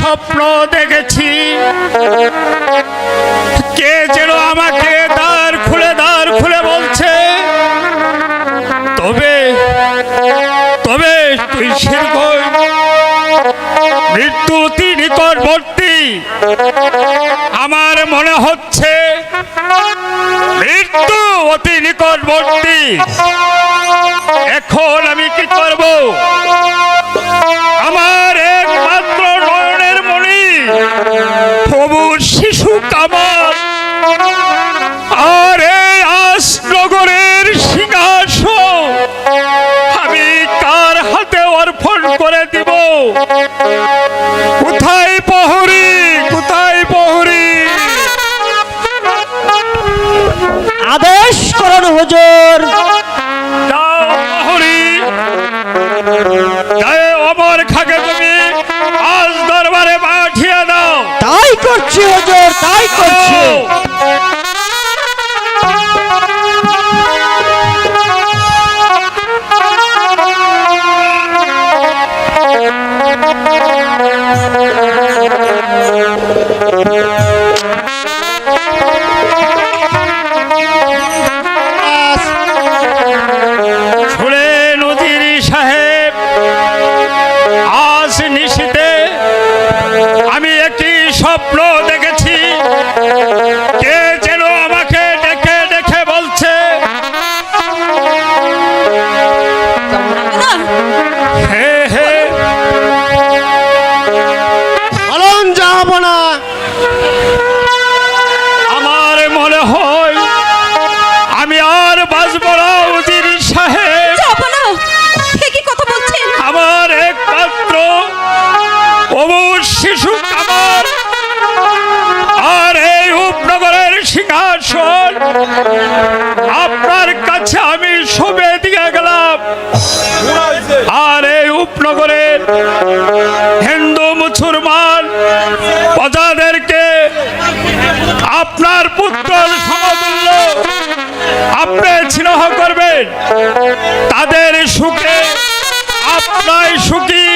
স্বপ্ন দেখেছি, কে যেন আমাকে দ্বার খুলে বলছে, তবে তবে তুই মৃত্যু অতি নিকটবর্তী। আমার মনে হচ্ছে মৃত্যু অতি নিকটবর্তী। এখন আমি কি করব? আমার একমাত্র নয়নের মণি প্রভুর শিশু কামাল আর এই আশনগরের সিংহাসন আমি কার হাতে অর্পণ করে দিব? কোথায় প্রহরী, কোথায় প্রহরী? আদেশ করুন হুজুর। যাও প্রহরী, অমর খাকে তুমি আজ দরবারে পাঠিয়ে দাও। তাই করছি হুজুর, তাই করছি। স্বপ্ন দেখেছি, কে যেন আমাকে ডেকে ডেকে বলছে, হে হে বলুন যা না। আমার মনে হয় আমি আর বাঁচব না উজির সাহেব। যাবো না, এ কি কথা বলছেন? আমার একমাত্র অবুঝ শিশু কামাল আর এই উপনগরের সিংহাসন আপনার কাছে আমি সবে দিয়ে গেলাম। আর এই উপনগরের হিন্দু মুসলমান প্রজাদেরকে আপনার পুত্র সমতুল্য আপনি স্নেহ করবেন। তাদের সুখে আপনার সুখী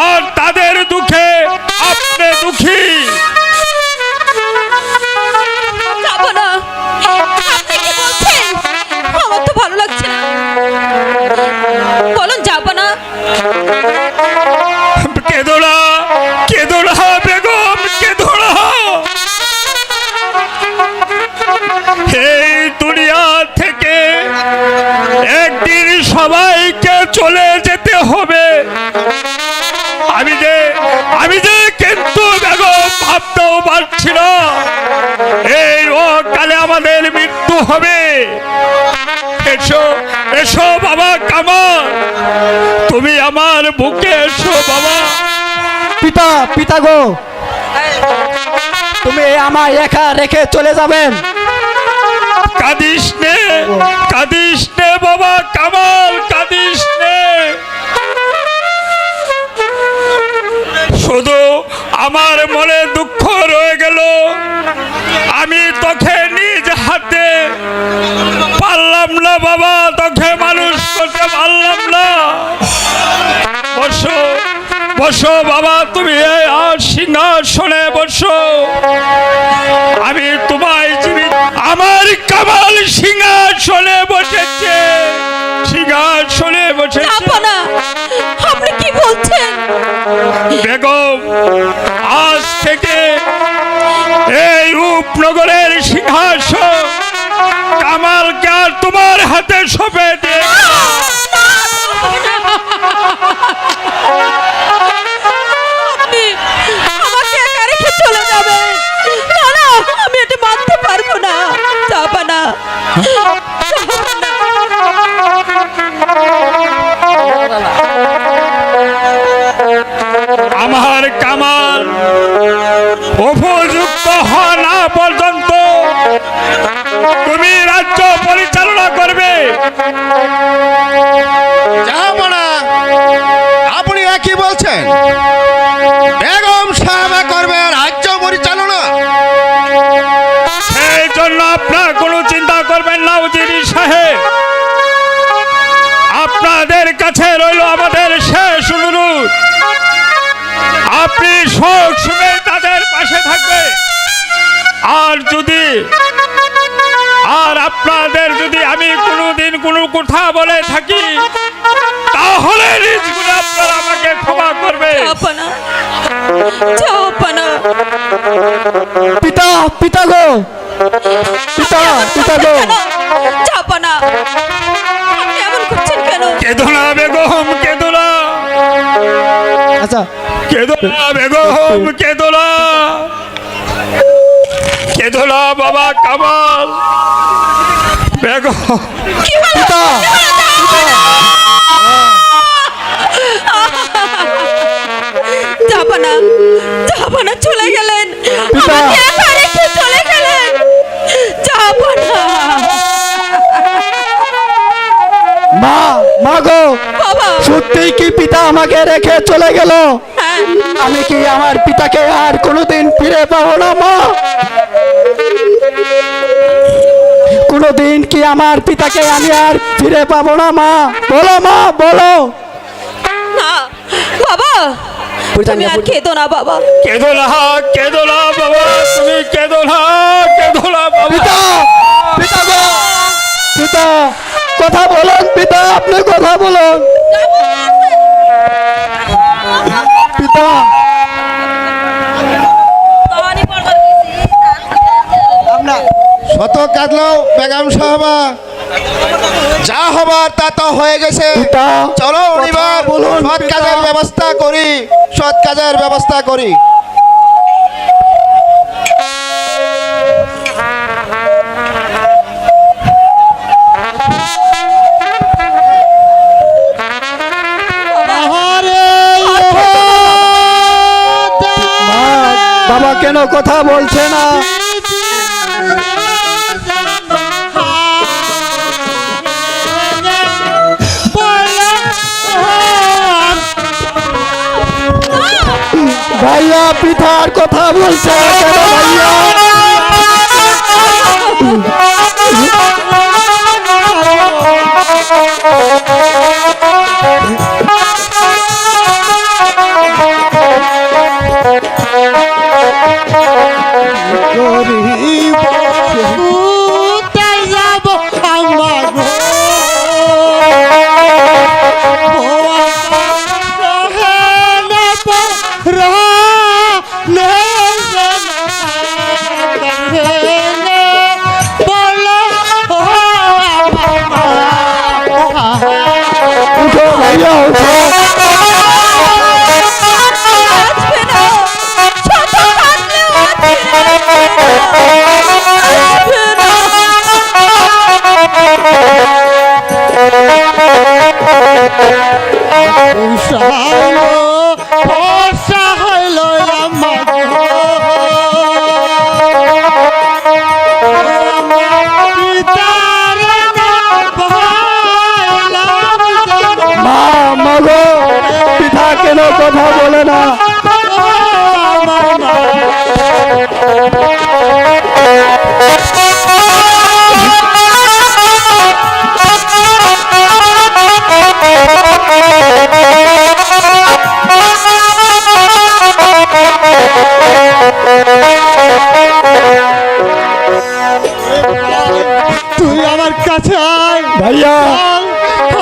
আর তাদের দুঃখে আপনি দুঃখী। যাবো না, আপনি কি বলছেন? আমার তো ভালো লাগছে না। বলুন যাবো না। কেদোলা কেদোলা বেগম কেদোলা, এই দুনিয়া থেকে একদিন সবাইকে চলে যেতে হবে। আমি যে কিন্তু বেগম ভাবতেও পারছি না এই অকালে আমাদের মৃত্যু হবে। এসো এসো বাবা কামাল, তুমি আমার বুকে এসো বাবা। পিতা পিতা গো, তুমি আমায় একা রেখে চলে যাবেন? কাঁদিস নে বাবা কামাল, কাঁদিস নে। শুধু আমার মনে দুঃখ রয়ে গেল, আমি তোকে নিজ হাতে পারলাম না বাবা, তোকে মানুষ করতে পারলাম না। বসো বসো বাবা, তুমি এই সিংহাসনে বসো। আমি তোমায় জীবিত, আমার কামাল সিংহাসনে বসেছে, সিংহাসনে বসেছে। যাবো না, আপনি কি বলছেন? বেগম, আজ থেকে এই উপনগরের সিংহাসন কামালকে আর তোমার হাতে সঁপে দিয়ে আপনি আমাকে একা রেখে চলে যাবেন? না না, আমি এটা মানতে পারবো না। যাবো না, যাবো না। আমার কামাল উপযুক্ত হওয়া না পর্যন্ত তুমি রাজ্য পরিচালনা করবে। যাব না। আপনি একই বলছেন? বেগম সাহেব করবে রাজ্য পরিচালনা? সেই জন্য আপনার কোনো চিন্তা করবেন না উজিরি সাহেব। আপনাদের কাছে রইল আমাদের শেষ অনুরোধ, আপনি সব সময় তাদের পাশে থাকবেন। আর আপনাদের যদি আমি কোনোদিন কোনো কথা বলে থাকি তাহলে নিজগুলো আপনারা আমাকে ক্ষমা করবে। যাবো না, যাবো না। পিতা পিতা গো, পিতা পিতা গো, কেন? যাবো না। আপনি এমন করছেন কেন? কেদোলা বেগম কেদোলা, আচ্ছা কেদোলা বেগম কেদোলা, কেদোলা বাবা কামাল বেগম। কি হলো? পিতা যাবো না, যাবো না, চলে গেলেন। পিতা। আমাকে একা রেখে চলে গেলেন। যাবো না। মা মা গো, বাবা, সত্যিই কি পিতা আমাকে রেখে চলে গেল? হ্যাঁ, আমি কি আমার পিতাকে আর কোনোদিন ফিরে পাবো না মা? কোনোদিন কি আমার পিতাকে আমি আর ফিরে পাবো না মা? বলো মা, বলো। না বাবা, তুমি আর খেতো না বাবা। কেদোলা কেদোলা বাবা, তুমি কেদোলা কেদোলা বাবা। পিতা পিতা গো, পিতা কথা বলুন, পিতা আপনি কথা বলুন। পিতা শত কাঁদলো বেগম সাহেবা, যা হবার তা তো হয়ে গেছে। পিতা, চলো কথা এবার বলুন, সৎ পিতা। কাজের ব্যবস্থা করি, সৎ কাজের ব্যবস্থা করি। বাবা কেন কথা বলছে না? ভাইয়া পিতার কথা বলছে না কেন ভাইয়া? উঠো ভাইয়া উঠো। আসবে না, শত কাঁদলেও আসবে না। মা মাগো পিতা কেন কথা বলে না? তুই আমার কাছে আয় ভাইয়া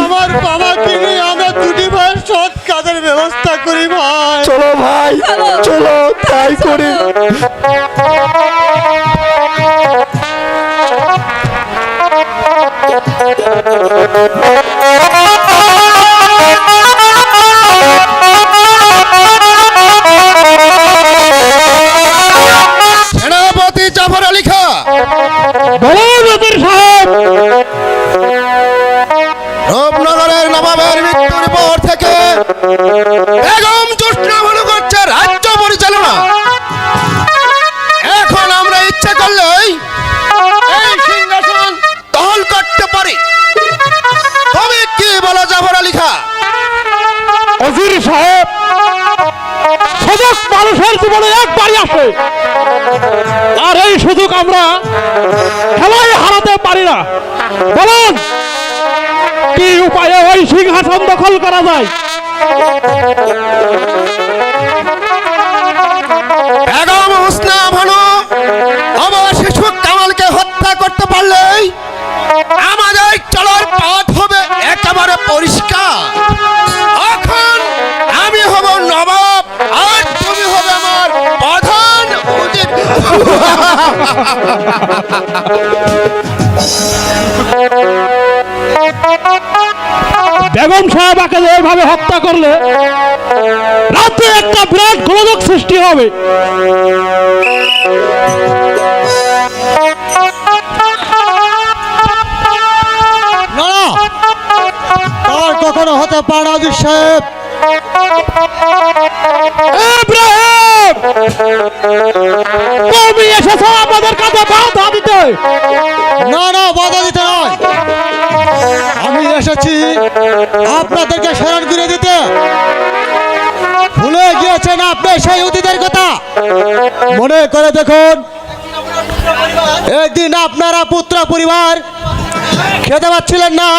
আমার বাবাকে নিয়ে আমরা দুটি ভাই সৎ কাজের ব্যবস্থা করি ভাই। চলো ভাই চলো তাই করি। সেনাপতি জাফর আলী খা রূপনগরের নবাবের মৃত্যুর পর থেকে বেগম জোসনা ভানু করছে রাজ্য পরিচালনা। এখন আমরা ইচ্ছা করলেই এই সিংহাসন দখল করতে পারি। তবে কি বলো জাফর আলী খা? অজির সাহেব সুযোগ মানুষের জীবনে একবারই আসে, আর এই সুযোগ আমরা খেলায় হারাতে পারি না। বলুন কি উপায়ে ওই সিংহাসন দখল করা যায়? বেগম হোসনা ভানু আমার শিশু কামালকে হত্যা করতে পারলেই আমাদের চলার পথ হবে একেবারে পরিষ্কার। এখন আমি হব নবাব আর তুমি হবে আমার প্রধান উজির। বেগম সাহেবাকে এভাবে হত্যা করলে রাতে একটা বিরাট গোলযোগ সৃষ্টি হবে। আর কখনো হতে পারে না অজির সাহেব। ইব্রাহিম তুমি এসেছো আমাদের কাছে বাধা দিতে। না না, বাধা দিতে নয়, আমি এসেছি আপনাদেরকে স্মরণ করে দিতে। ভুলে গিয়েছেন আপনি সেই অতীতের কথা। মনে করে দেখুন, একদিন আপনারা পুত্র পরিবার খেতে পাচ্ছিলেন না,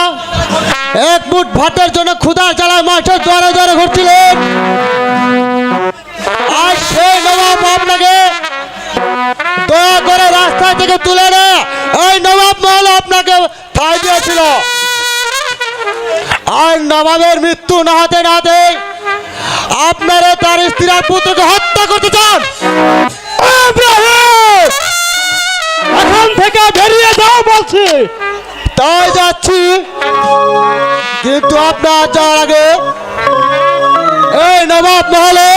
এক মুঠ ভাতের জন্য ক্ষুধার জ্বালায় মাঠের দ্বারে দ্বারে ঘুরছিলেন। আর সেই নবাব আপনাকে দয়া করে রাস্তা থেকে তুলে নে এই নবাব মহল আপনাকে ঠাঁই দিয়েছিল। আর নবাবের মৃত্যু না হতে না হতে আপনারা তার স্ত্রী আর পুত্রকে হত্যা করতে চান। এখান থেকে বেরিয়ে যাও বলছি। তাই যাচ্ছি, কিন্তু আপনার যাওয়ার আগে এই নবাব মহলে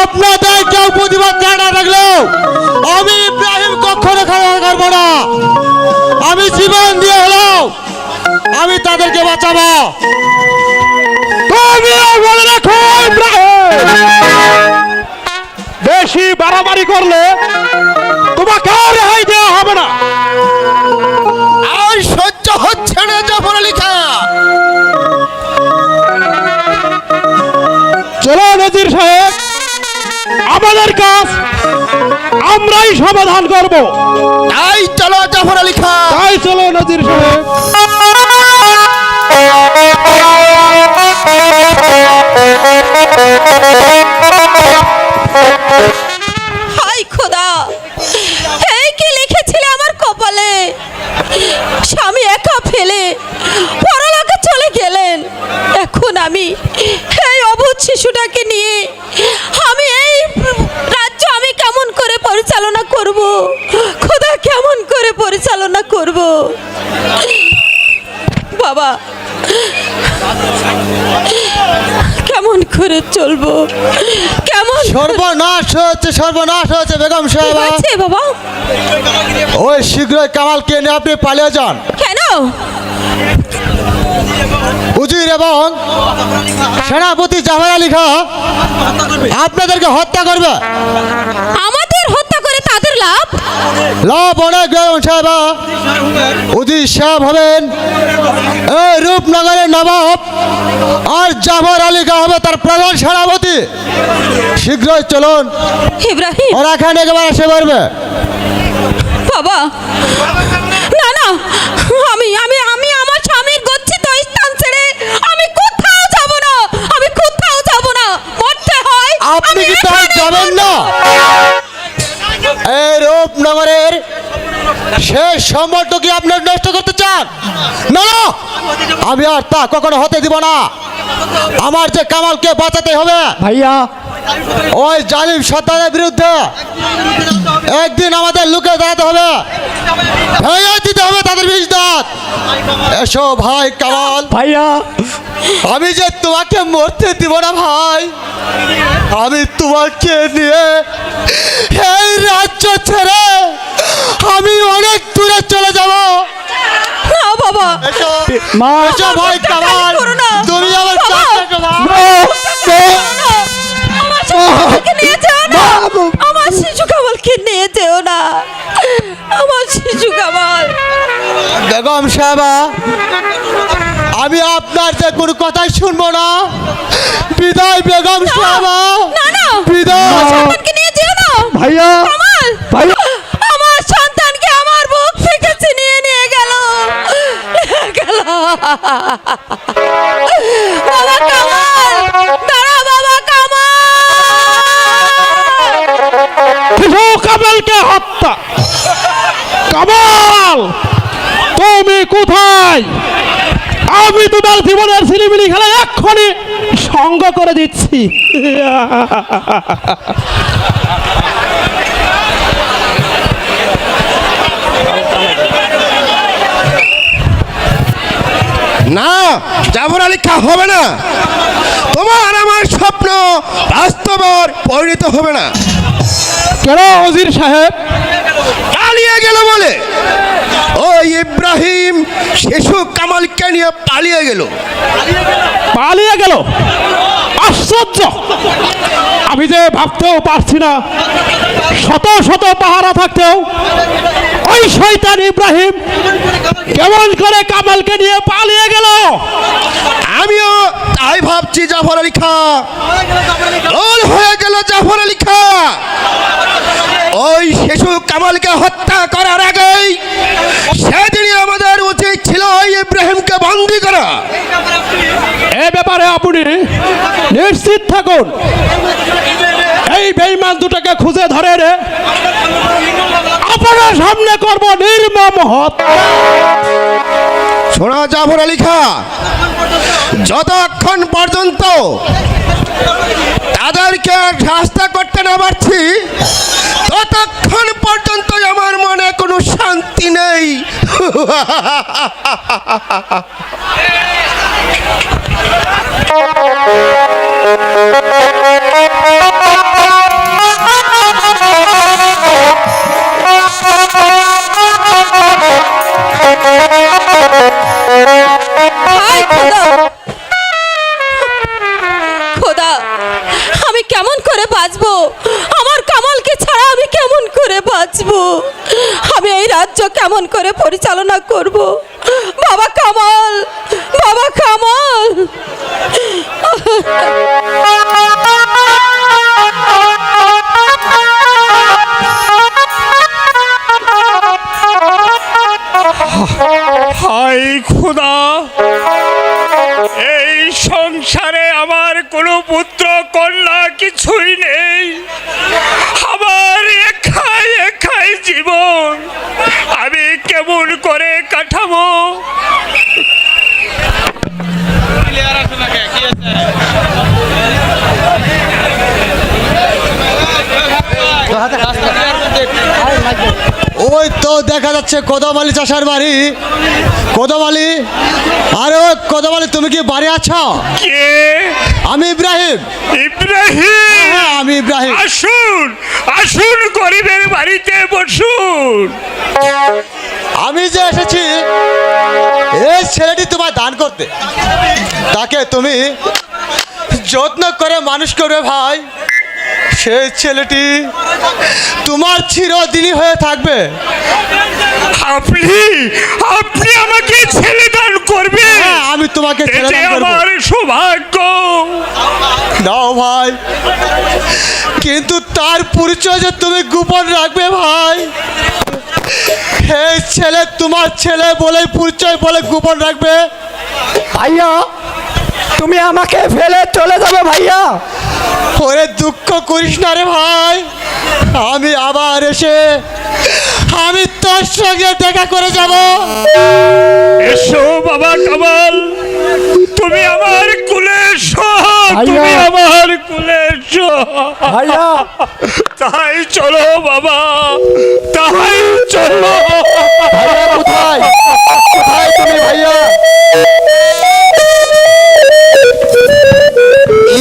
আপনাদের কেউ প্রতিবাদ জানা রাখলেও আমি ইব্রাহিম কখনো খাওয়া করবো না। আমি জীবন দিয়ে হলেও আমি তাদেরকে বাঁচাবো। তুমিও বলে রাখো ইব্রাহিম, বেশি বাড়াবাড়ি করলে তোমাকে আর রেহাই দেওয়া হবে না। আর সহ্য হচ্ছে না জাফর আলী খাঁ। চলো নজির সাহেব, আমাদের কাজ আমরাই সমাধান করব। তাই চলো জাফর আলী খাঁ। তাই চলো নজির সাহেব। হাই খোদা, এই কি লিখেছিলে আমার কপালে? স্বামী একা ফেলে পরলোকে চলে গেলেন। এখন আমি এই অবুঝ শিশুটাকে নিয়ে আমি এই রাজ্য আমি কেমন করে পরিচালনা করব? খোদা, কেমন করে পরিচালনা করব? বাবা, কেমন করে চলবো? কেমন সর্বনাশ হয়েছে বেগম কি সাহেব। হয়েছে বাবা? ওই শীঘ্রই কামালকে নিয়ে আপনি পালিয়ে যান। কেন? উজির এবং সেনাপতি জাফর আলী খাঁ আপনাদেরকে হত্যা করবে। আমাদের হত্যা করে তাদের লাভ? লাভ অনেক বেগম সাহেব। উজির সাহেব হবেন এই রূপনগরের নবাব, আর জাফর আলী খাঁ হবে তার প্রধান সেনাপতি। শীঘ্রই চলুন, ইব্রাহিম ওরা এখানে একেবারে এসে পড়বে। বাবা, না না, আমি আমি আমি আমার স্বামীর গচ্ছিত স্থান ছেড়ে আমি কোথাও যাব না। আমি কোথাও যাব না। মরতে হয় আপনি আমি কি তাই এখানেই যাবেন না? এই রূপনগরের শেষ সম্বলটা কি আপনার নষ্ট করতে চান? না না, আমি আর তা কখনো হতে দিব না। আমার যে কামালকে বাঁচাতে হবে, ভাইয়া ওই জালিম সত্তাদের বিরুদ্ধে একদিন আমাদের লুকে দাঁড়াতে হবে, ভেঙে দিতে হবে তাদের বিষ দাঁত। এসো ভাই কামাল, ভাইয়া আমি যে তোমাকে মরতে দিব না ভাই। আমি তোমাকে নিয়ে এই রাজ্য ছেড়ে আমি অনেক দূরে চলে যাব। না বাবা, এসো মা এসো ভাই কামাল, করো না। তুমি আমার বাবা। কাছে এসো ভাই। আমার শিশু কামালকে নিয়ে যেও না। আমার শিশু কামালকে নিয়ে যেও না। আমার শিশু কামাল। বেগম সাহেবা, আমি আপনার যে কোনো কথাই শুনবো না। বিদায় বেগম সাহেবা, না না, বিদায়। সন্তানকে নিয়ে যেও না। ভাইয়া কামাল, ভাইয়া আমার সন্তানকে আমার বুক থেকে ছিনিয়ে নিয়ে গেল। বাবা কামাল, দাঁড়া বাবা কামাল। শিশু কামালকে হত্যা। কামাল, তুমি কোথায়? আমি তোমার জীবনের ছিলিমিলি খেলা এক্ষুনি সঙ্গ করে দিচ্ছি। না, জাফর আলী খাঁ হবে না। তোমার আমার স্বপ্ন বাস্তবর পরিণত হবে না। কেন ওজির সাহেব? পালিয়ে গেল বলে ওই ইব্রাহিম শিশু কামালকে নিয়ে পালিয়ে গেল। পালিয়ে গেল? আশ্চর্য! আমি যে ভাবতেও পারছি না, শত শত পাহারা থাকতেও ওই শয়তান ইব্রাহিম কেমন করে কামালকে নিয়ে পালিয়ে গেল। আমিও তাই ভাবছি জাফর আলী খাঁ। গোল হয়ে গেল জাফর আলী খাঁ। ওই শিশু কামালকে হত্যা করার আগেই সেদিনই আমাদের উচিত ছিল ওই ইব্রাহিমকে বন্দী করা। এ ব্যাপারে আপনি নিশ্চিত থাকুন, এই বেঈমান দুটাকে খুঁজে ধরে রে আপনার সামনে করব নির্মম হত্যা। শোনা জাফর আলী খাঁ, যতক্ষণ পর্যন্ত তাদেরকে শাস্তি করতে না পারছি ততক্ষণ পর্যন্ত আমার মনে কোনো শান্তি নেই। হায় খোদা, খোদা, আমি কেমন করে বাঁচবো? আমার বাঁচবো? আমি এই রাজ্য কেমন করে পরিচালনা করব? বাবা কামাল, বাবা কামাল। হাই খোদা, এই সংসারে আমার কোনো পুত্র কন্যা কিছুই নেই। আমার একাই একাই জীবন, আমি কেমন করে কাটাবো? ওই তো দেখা যাচ্ছে কোদামালি চাষার বাড়ি। কোদামালি, আরে ওই কোদামালি, তুমি কি বাড়ি আছো? কে? আমি ইব্রাহিম। ইব্রাহিম? হ্যাঁ, আমি ইব্রাহিম। আসুন আসুন, গরিবের বাড়িতে বসুন। আমি যে এসেছি এই ছেলেটি তোমায় দান করতে, তাকে তুমি যত্ন করে মানুষ করবে ভাই। সেই ছেলেটি তোমার চিরদিনই হয়ে থাকবে। আপনি আপনি আমাকে ছেলে দান করবেন? হ্যাঁ, আমি তোমাকে ছেলে এতে দান করব। আমার সৌভাগ্য। দাও ভাই, কিন্তু তার পরিচয় যে তুমি গোপন রাখবে ভাই। এই ছেলে তোমার ছেলে বলে পরিচয় বলে গোপন রাখবে। ভাইয়া, তুমি আমাকে ফেলে চলে যাবে ভাইয়া? ওরে দুঃখ করিস না রে ভাই, আমি আবার এসে আমি তোর সঙ্গে দেখা করে যাব। এসো বাবা কামাল, তুমি আমার কুলে এসো, তুমি ভাইয়া। আমার কুলে এসো। ভাইয়া, তাই চলো বাবা, তাই চলো। ভাইয়া কোথায়? কোথায় তুমি ভাইয়া?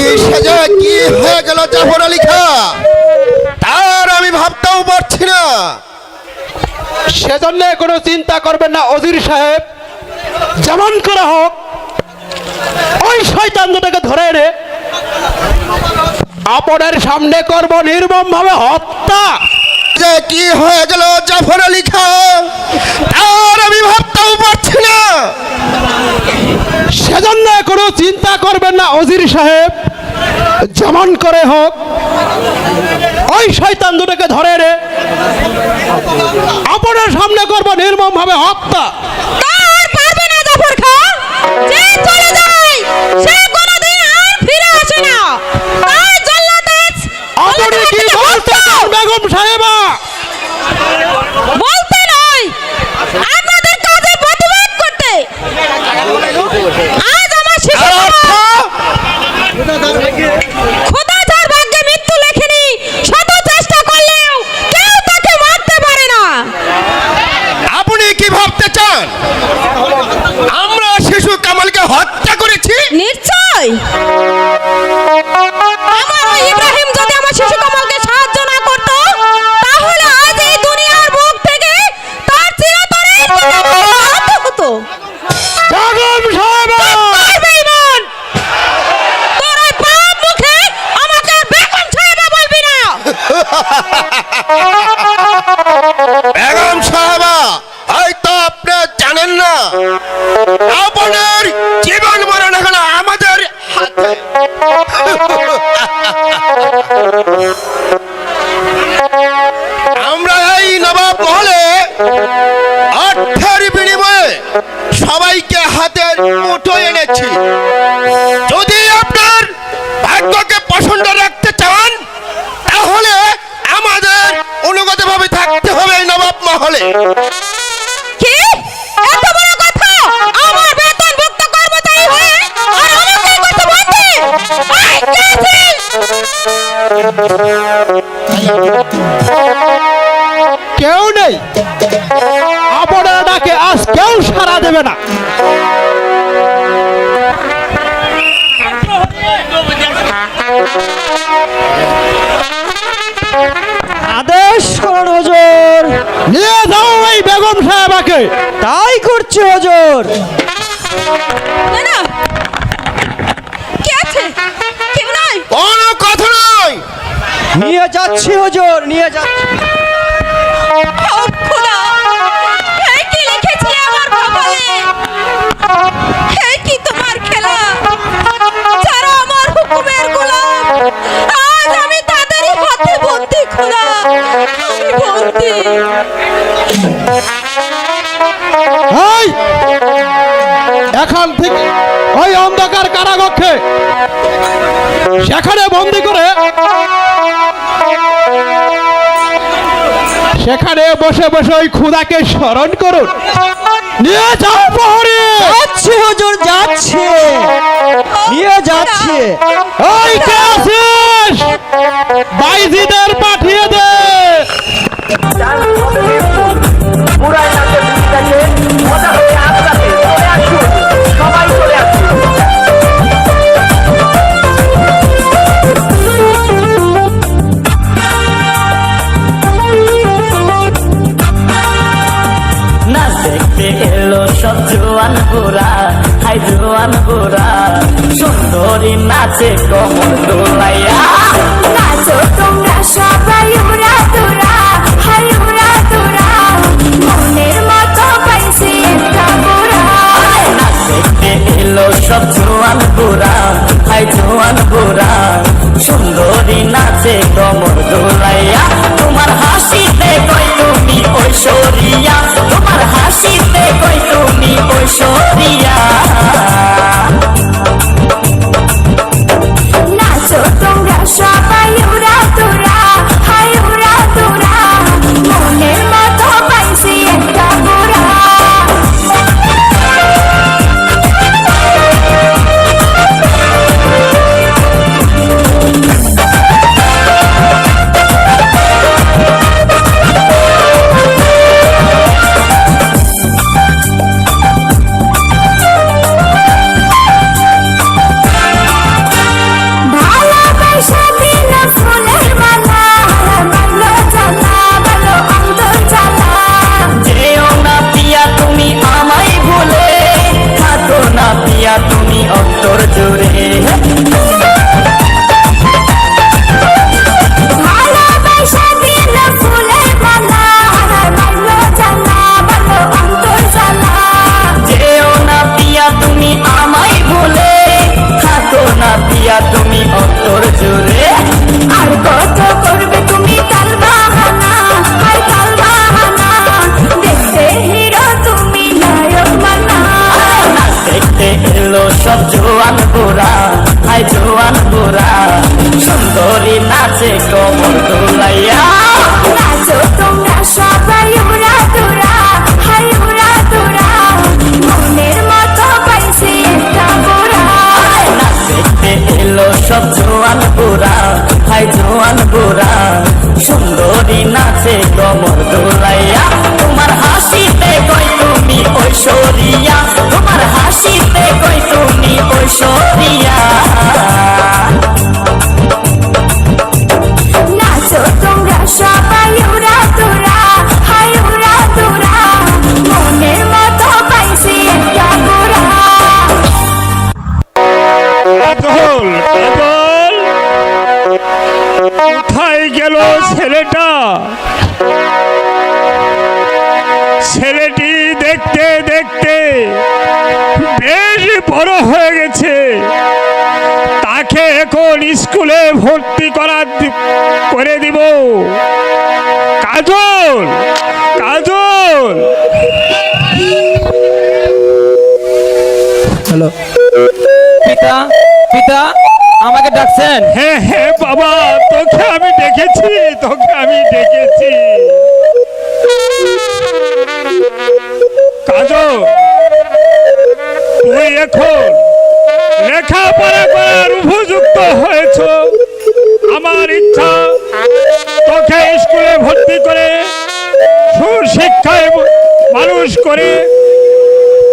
এই সাজা কি হয়ে গেল জাফর আলী খা, তার আমি ভাবতেও পারছি না। সেজন্য কোনো চিন্তা করবেন না ওজির সাহেব। যেমন করে হোক ওই শয়তান দুটাকে ধরে এনে আপনার সামনে করব নির্মম ভাবে হত্যা। যে কি হয়ে গেল জাফর আলী খা, তার আমি ভাবতেও পারছি না। সেজন্য কোনো চিন্তা করবেন না ওজির সাহেব। যেমন করে হোক ওই শয়তান দুটাকে ধরে এনে আপনার সামনে করব নির্মম ভাবে হত্যা। আর পারবে না জাফর খাঁ, যে চলে যায় সে কোনোদিন আর ফিরে আসে না। তাই জল্লাদ আপনি কি বলছেন বেগম সাহেবা? বলতে নয়, আপনাদের কাজে প্রতিবাদ করতে। আজ আমার শিশু খোদা যার ভাগ্যে মৃত্যু লেখেনি, শত চেষ্টা করলেও কেউ তাকে মারতে পারে না। আপনি কি ভাবতে চান আমরা শিশু কামালকে হত্যা করেছি? নিশ্চয় আমার ওই ইব্রাহিম যদি আমার শিশু কামালকে সাহায্য না করত, তাহলে আজ এই দুনিয়ার বুক থেকে তার চিরতরে হতো। বেগম সাহেবা, আর বেঈমান, তোর ওই পাপ মুখে আমাকে আর বেগম সাহেবা বলবি না। বেগম সাহেবা, হয়তো আপনি জানেন না আপনার জীবন মরণ এখন আমাদের হাতে। আমরা এই নবাব মহলে অর্থের বিনিময়ে সবাইকে হাতের মুঠো এনেছি। যদি আপনার ভাগ্যকে পছন্দ রাখতে চান, তাহলে আমাদের অনুগতভাবে থাকতে হবে এই নবাব মহলে। কি এত বড় কথা? আমার বেতনভুক্ত কর্মচারী হয়ে আর আমাকে এই কথা বলতে? এই কে আছিস? কেউ নেই। আপনারা ডাকে আজ কেউ সাড়া দেবে না। আদেশ করুন হুজুর। নিয়ে যাও এই বেগম সাহেবাকে। তাই করছি হুজুর। না না, কে আছে? কেউ নাই। কোনো কথা নয়। নিয়ে যাচ্ছি হুজুর, নিয়ে যাচ্ছি। ও খোদা, এই কি লিখেছিলে আমার কপালে? এই কি তোমার খেলা? যারা আমার হুকুমের গোলাম, আজ আমি তাদেরই হাতে বন্দী খোদা, আমি বন্দী। এই এখান থেকে ওই অন্ধকার কারাকক্ষে সেখানে বন্দি করে সেখানে বসে বসে ওই খুদাকে স্মরণ করুন। নিয়ে যাও প্রহরী। যাচ্ছে হুজুর, যাচ্ছে, নিয়ে যাচ্ছে। ওই কে আছিস? বাইজিদের পাঠিয়ে দে। না দেখতে এলো সব জোয়ান গোরা, হাই জোয়ান গোরা, সুন্দরী নাচে কমর দোলাইয়া। নাচো তোমরা সবাই উড়া তোরা, হাই উড়া তোরা, মনের মতো পাইছি একটা গোরা। না দেখতে এলো সব জোয়ান গোরা, হাই জোয়ান গোরা, সুন্দরী নাচে কমর দোলাইয়া। তোমার হাসিতে কই তুমি ঐশ্বরিয়া, তোমার হাসিতে কই তুমি ঐশ্বরিয়া। নাচো তোমরা সবাই উড়া তোরা, হাই উড়া তোরা, মনের মতো পাইছি একটা গোরা। ভালোবাসা দিল ফুলের মালা, বাংলো জ্বালা, ভালো অন্তর জ্বালা। যেও না পিয়া তুমি আমায় ভুলে, থাকো না পিয়া তুমি অন্তর জুড়ে। ভালোবাসা দিল ফুলের মালা, বাংলো জ্বালা, ভালো অন্তর জ্বালা। যেও না পিয়া তুমি আমায় ভুলে, থাকো না পিয়া তুমি অন্তর জুড়ে। আর কত করবে তুমি কাল বাহানা, হাই কাল বাহানা, দেখতে হিরো তুমি নায়ক মানা। না দেখতে এলো সব জোয়ান গোরা, হাই জোয়ান গোরা, সুন্দরী নাচে কমর দোলাইয়া। নাচো তোমরা সবাই উড়া তোরা, হাই উড়া তোরা, মনের মতো পাইছি একটা গোরা। না দেখতে এলো সব জোয়ান গোরা, হাই জোয়ান গোরা, সুন্দরী নাচে কমর দোলাইয়া। তোমার হাসিতে কই তুমি ঐশ্বরিয়া, তোমার হাসিতে কই তুমি ঐশ্বরিয়া। নাচো তোমরা সবাই উড়া তোরা, হাই উড়া তোরা, মনের মতো পাইছি একটা গোরা। কাজল, কাজল, কোথায় গেল ছেলেটা? ছেলেটি দেখতে দেখতে বেশ বড় হয়ে গেছে, তাকে এখন স্কুলে ভর্তি করে দিব। কাজল, কাজল, হ্যালো পিতা, পিতা আমাকে ডাকছেন? হ্যাঁ হ্যাঁ বাবা, তোকে আমি ডেকেছি, তোকে আমি ডেকেছি। কাজল, তুই এখন লেখাপড়া করার উপযুক্ত হয়েছ। আমার ইচ্ছা তোকে স্কুলে ভর্তি করে সুশিক্ষায় মানুষ করে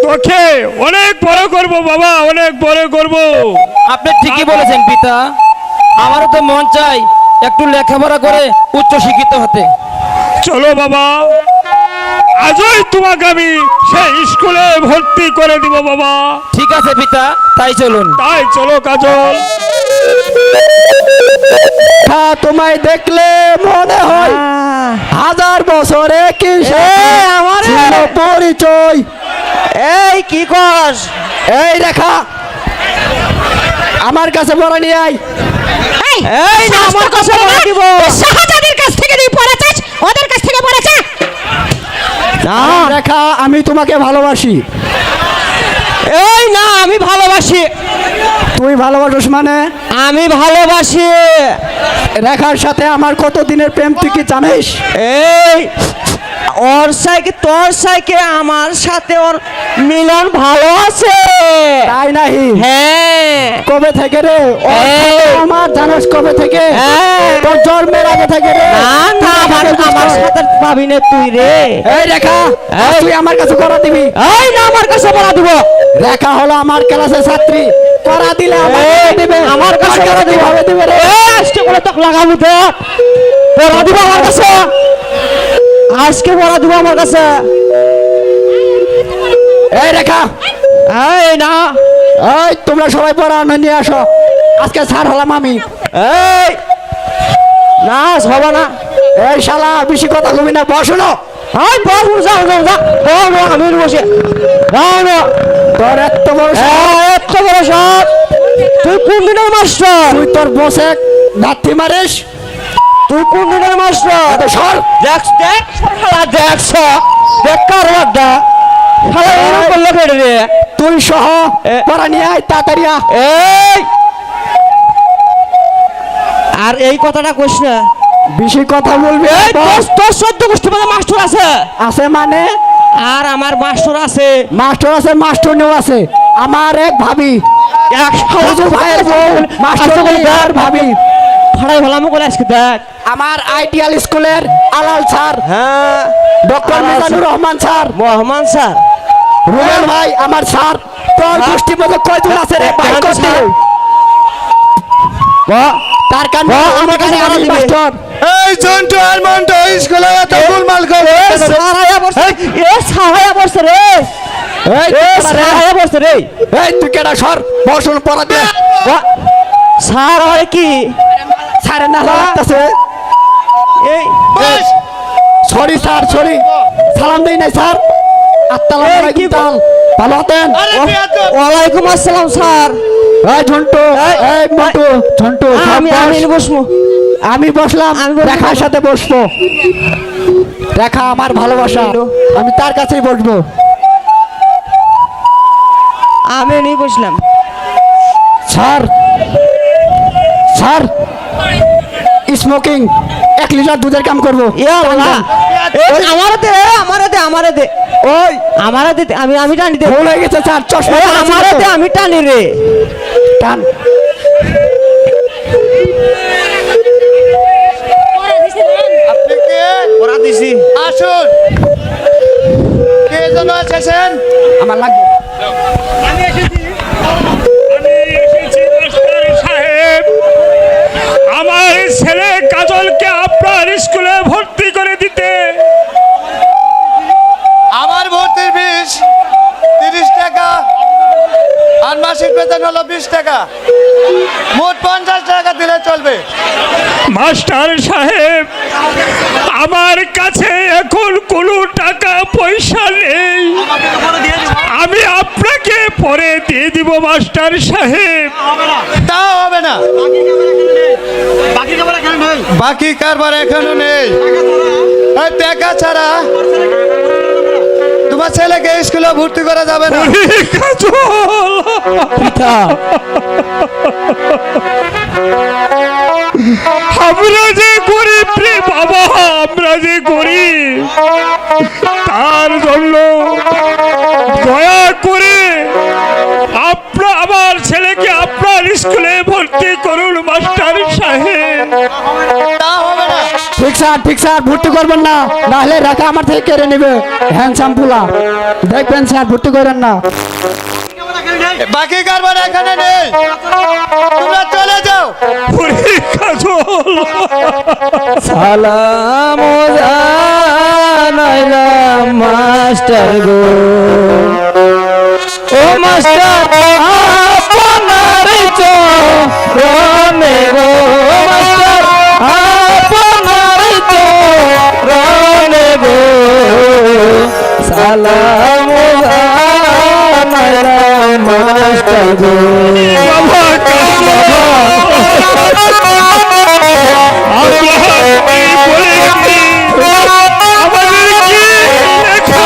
তোকে অনেক বড় করব বাবা, অনেক বড় করব। আপনি ঠিকই বলেছেন পিতা, আমারও তো মন চাই একটু লেখাপড়া করে উচ্চ শিক্ষিত হতে। চলো বাবা, আজই তোমাকে আমি সেই স্কুলে ভর্তি করে দিব বাবা। ঠিক আছে পিতা, তাই চলুন। তাই চলো কাজল। তোমায় দেখলে মনে হয় হাজার বছরে কি আমার ছিল পরিচয়। এই কি কস? এই রেখা আমার কাছে পড়া নিয়ে আয়। এই না আমার কাছে পড়া দিব শাহজাদের কাছ থেকে তুই পড়া চাস, ওদের কাছ থেকে পড়া চা। না রেখা আমি তোমাকে ভালোবাসি। এই না আমি ভালোবাসি, তুই ভালোবাসিস মানে? আমি ভালোবাসি। রেখার সাথে আমার কত দিনের প্রেম তুই কি জানিস? এই ওর সাইকে তোর সাইকে আমার সাথে ওর মিলন ভালো আছে। তাই নাহি? হ্যাঁ কবে থেকে রে? ওর সাথে আমার জানিস কবে থেকে? হ্যাঁ। তোর জন্মের আগে থেকে রে। না না আমার সাথে পাবি না তুই রে। এই রেখা তুই আমার কাছে করা দিবি? এই না আমার কাছে পড়া দিব। রেখা হলো আমার ক্লাসের ছাত্রী, করা দিলে আমাকে দিবে। আমার কাছে তোর পড়া দিব। কিভাবে দিবে রে? আজকে বলে তোকে লাগাবো তো পড়া দিব আমার কাছে, আজকে পড়া দিব আমার কাছে। এই রেখা এই না এই তোমরা সবাই পড়া নিয়ে আসো, আজকে স্যার হলাম আমি। এই না হবে না। এই শালা বেশি কথা কবি না, বসো না। এই বল যাও যাও যা বল আমি বসে যাও না। তোর এত বড় সাহস! এত বড় সব তুই কোন দিনের মাস্টার? তুই তোর বসে লাথি মারিস? তুই কোন দিনের মাস্টার? সর! দেখ দেখ শালা দেখছ দেখ কারবারটা শালা এরকম করলো কেটে রে। তুই সহ পড়া নিয়ে আয় তাড়াতাড়ি আয়। এই আর এই কথাটা কইস না। বেশি কথা বলবি? এই তোর 14 গোষ্ঠী মানে মাস্টার আছে। আছে মানে? আর আমার মাস্টার আছে। মাস্টার আছে, মাস্টার নেও আছে। আমার এক ভাবি, এক শুধু ভাইয়ের বউ, মাস্টার নেই আর ভাবি। ফাড়াই ভালো করে আজকে দেখ। আমার আইডিয়াল স্কুলের আলাল স্যার, হ্যাঁ doctor Mizanur Rahman sir, Mohammad sir, Rubel ভাই আমার স্যার। তোর গোষ্ঠী মতো কয়জন আছে রে ভাই করতে? তার কারণ আমার কাছে আমি দিবে। মাস্টার। এই জন্টু আর মন্টু স্কুলে এত গোলমাল করে সারায়া বসে এ সারায়া বসে রে। এই এ তোরা রে। সারায়া বসে রে। এই তুই কেডা? সর, বসুন পড়া দে। স্যার হয় কি? স্যার না লাগতেছে। এই সরি স্যার, সরি, সালাম দেই নাই স্যার। আসসালামু এই, আলাইকুম কি তাল। ভালো আছেন? ওয়ালাইকুম আসসালাম স্যার। এই ঝন্টু, এই মন্টু, ঝন্টু সব আমি বস। আমি বসবো। আমি বসলাম, আমি বসবো। রেখার সাথে বসবো। রেখা আমার ভালোবাসা, আমি তার কাছেই বসবো। আমি নিয়ে বসলাম। স্যার, স্যার, স্মোকিং 1 লিটার দুধের কাম করবো। আমারে দে আমারে দে আমারে দে ওই আমারে দে আমি টানি দে। ভুল হয়ে গেছে স্যার, চশমা আমারে দে আমি টানি রে। টান। আপনি কে? ওরা দিছি। আসুন, কে যেন এসেছেন? আমার লাগবে। আমি এসেছি মাস্টার সাহেব, আমার ছেলে কাজলকে আপনার স্কুলে ভর্তি করে দিতে। আমার ভর্তির ফিস 30 টাকা আর মাসিক বেতন হলো 20 টাকা, মোট 50 টাকা দিলে চলবে। মাস্টার সাহেব, আমার কাছে এখন কোনো টাকা পয়সা নেই, আমি আপনাকে পরে দিয়ে দিব মাস্টার সাহেব। তা হবে না, বাকি কারবার এখনো নেই। এই টাকা ছাড়া তোমার ছেলেকে স্কুলে ভর্তি করা যাবে না। কাজল, আমরা যে গরিব রে বাবা, আমরা যে গরিব, তার জন্য দয়া করে আপনার আমার ছেলেকে আপনার স্কুলে ভর্তি করুন মাস্টার সাহেব। তা হবে না। ঠিক স্যার, ঠিক স্যার, ভর্তি করবেন না, নাহলে রেখা আমার থেকে কেড়ে নেবে। হ্যান্ডসাম পুলা, দেখবেন স্যার, ভর্তি করেন না। বাকি কারবার এখানে নেই, তোমরা চলে যাও। ওরে কাজল, সালাম জানাইলাম মাস্টার গো, ও মাস্টার আপনার চরণে গো, মাস্টার আপনার চরণে গো বাবা আমাদের কি লেখা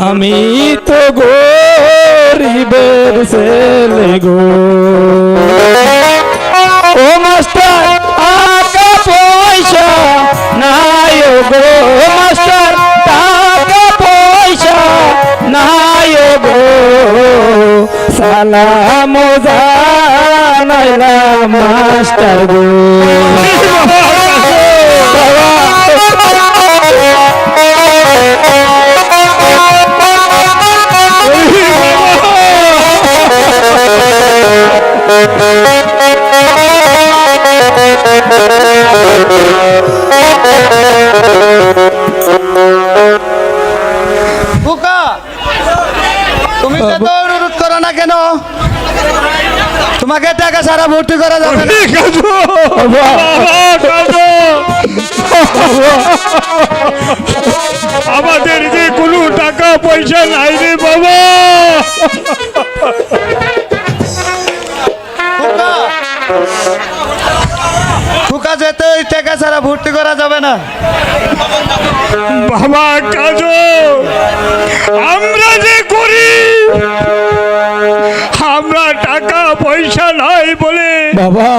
আমি তো গরিবের ছেলে গো ও মাস্টার টাকা পয়সা নাই গো মাস্টার টাকা পয়সা নাই গো সালাম জানাইলাম মাস্টার গো খোকা তুমি তো অনুরোধ করো না কেন? তোমাকে টাকা ছাড়া ভর্তি করা যাবে না। আমাদের যে কোনো টাকা পয়সা নাই রে বাবা। খোকা, খোকা যেতে ওই টাকা ছাড়া ভর্তি করা যাবে না। বাবা কাজু আমরা যে করি আমরা টাকা পয়সা নাই বলে বাবা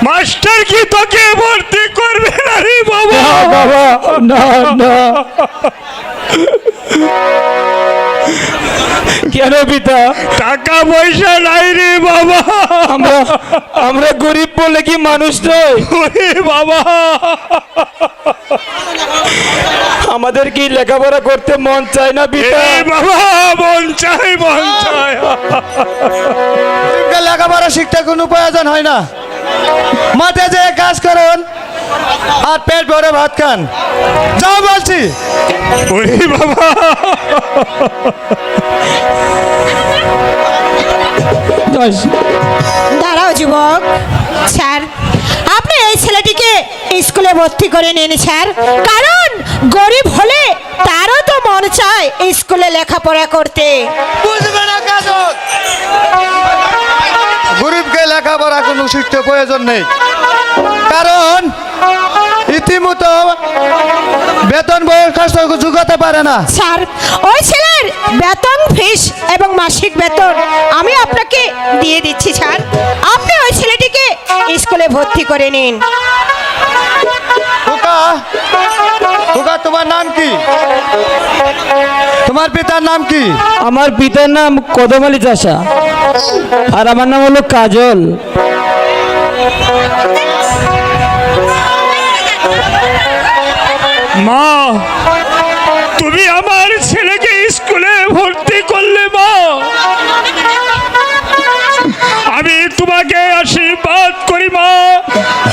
মাস্টার কি তোকে ভর্তি করবে না রে বাবা। বাবা না না কেন পিতা টাকা পয়সা নাই রে বাবা। আমরা আমরা গরিব বলে কি মানুষ নই? ওরে বাবা আমাদের কি লেখাপড়া করতে মন চায় না পিতা? এ বাবা মন চাই মন চাই। গরিবকে লেখাপড়া শিখতে কোনো প্রয়োজন হয় না। মাঠে যে কাজ করুন আর পেট ভরে ভাত খান, যাও বলছি। ওরে বাবা দাঁড়াও যুবক। স্যার, আপনি এই ছেলেটিকে স্কুলে ভর্তি করে নিন স্যার, কারণ গরিব হলে তারও তো মন চায় স্কুলে লেখাপড়া করতে। বুঝবে না কাজ, গরিবকে লেখাপড়া কোনো শিখতে প্রয়োজন নেই, কারণ ইতিমতো বেতন বয়স্ক যুগাতে পারে না। স্যার, ওই ছেলের বেতন ফিস এবং মাসিক বেতন আমি আপনাকে দিয়ে দিচ্ছি স্যার। আপনি ওই ছেলেটিকে স্কুলে ভর্তি করে নিন। খোকা, খোকা তোমার নাম কি? তোমার পিতার নাম কি? আমার পিতার নাম কদমালি চাষা আর আমার নাম হলো কাজল। মা তুমি আমার ছেলেকে স্কুলে ভর্তি করলে মা, আমি তোমাকে আশীর্বাদ করি মা।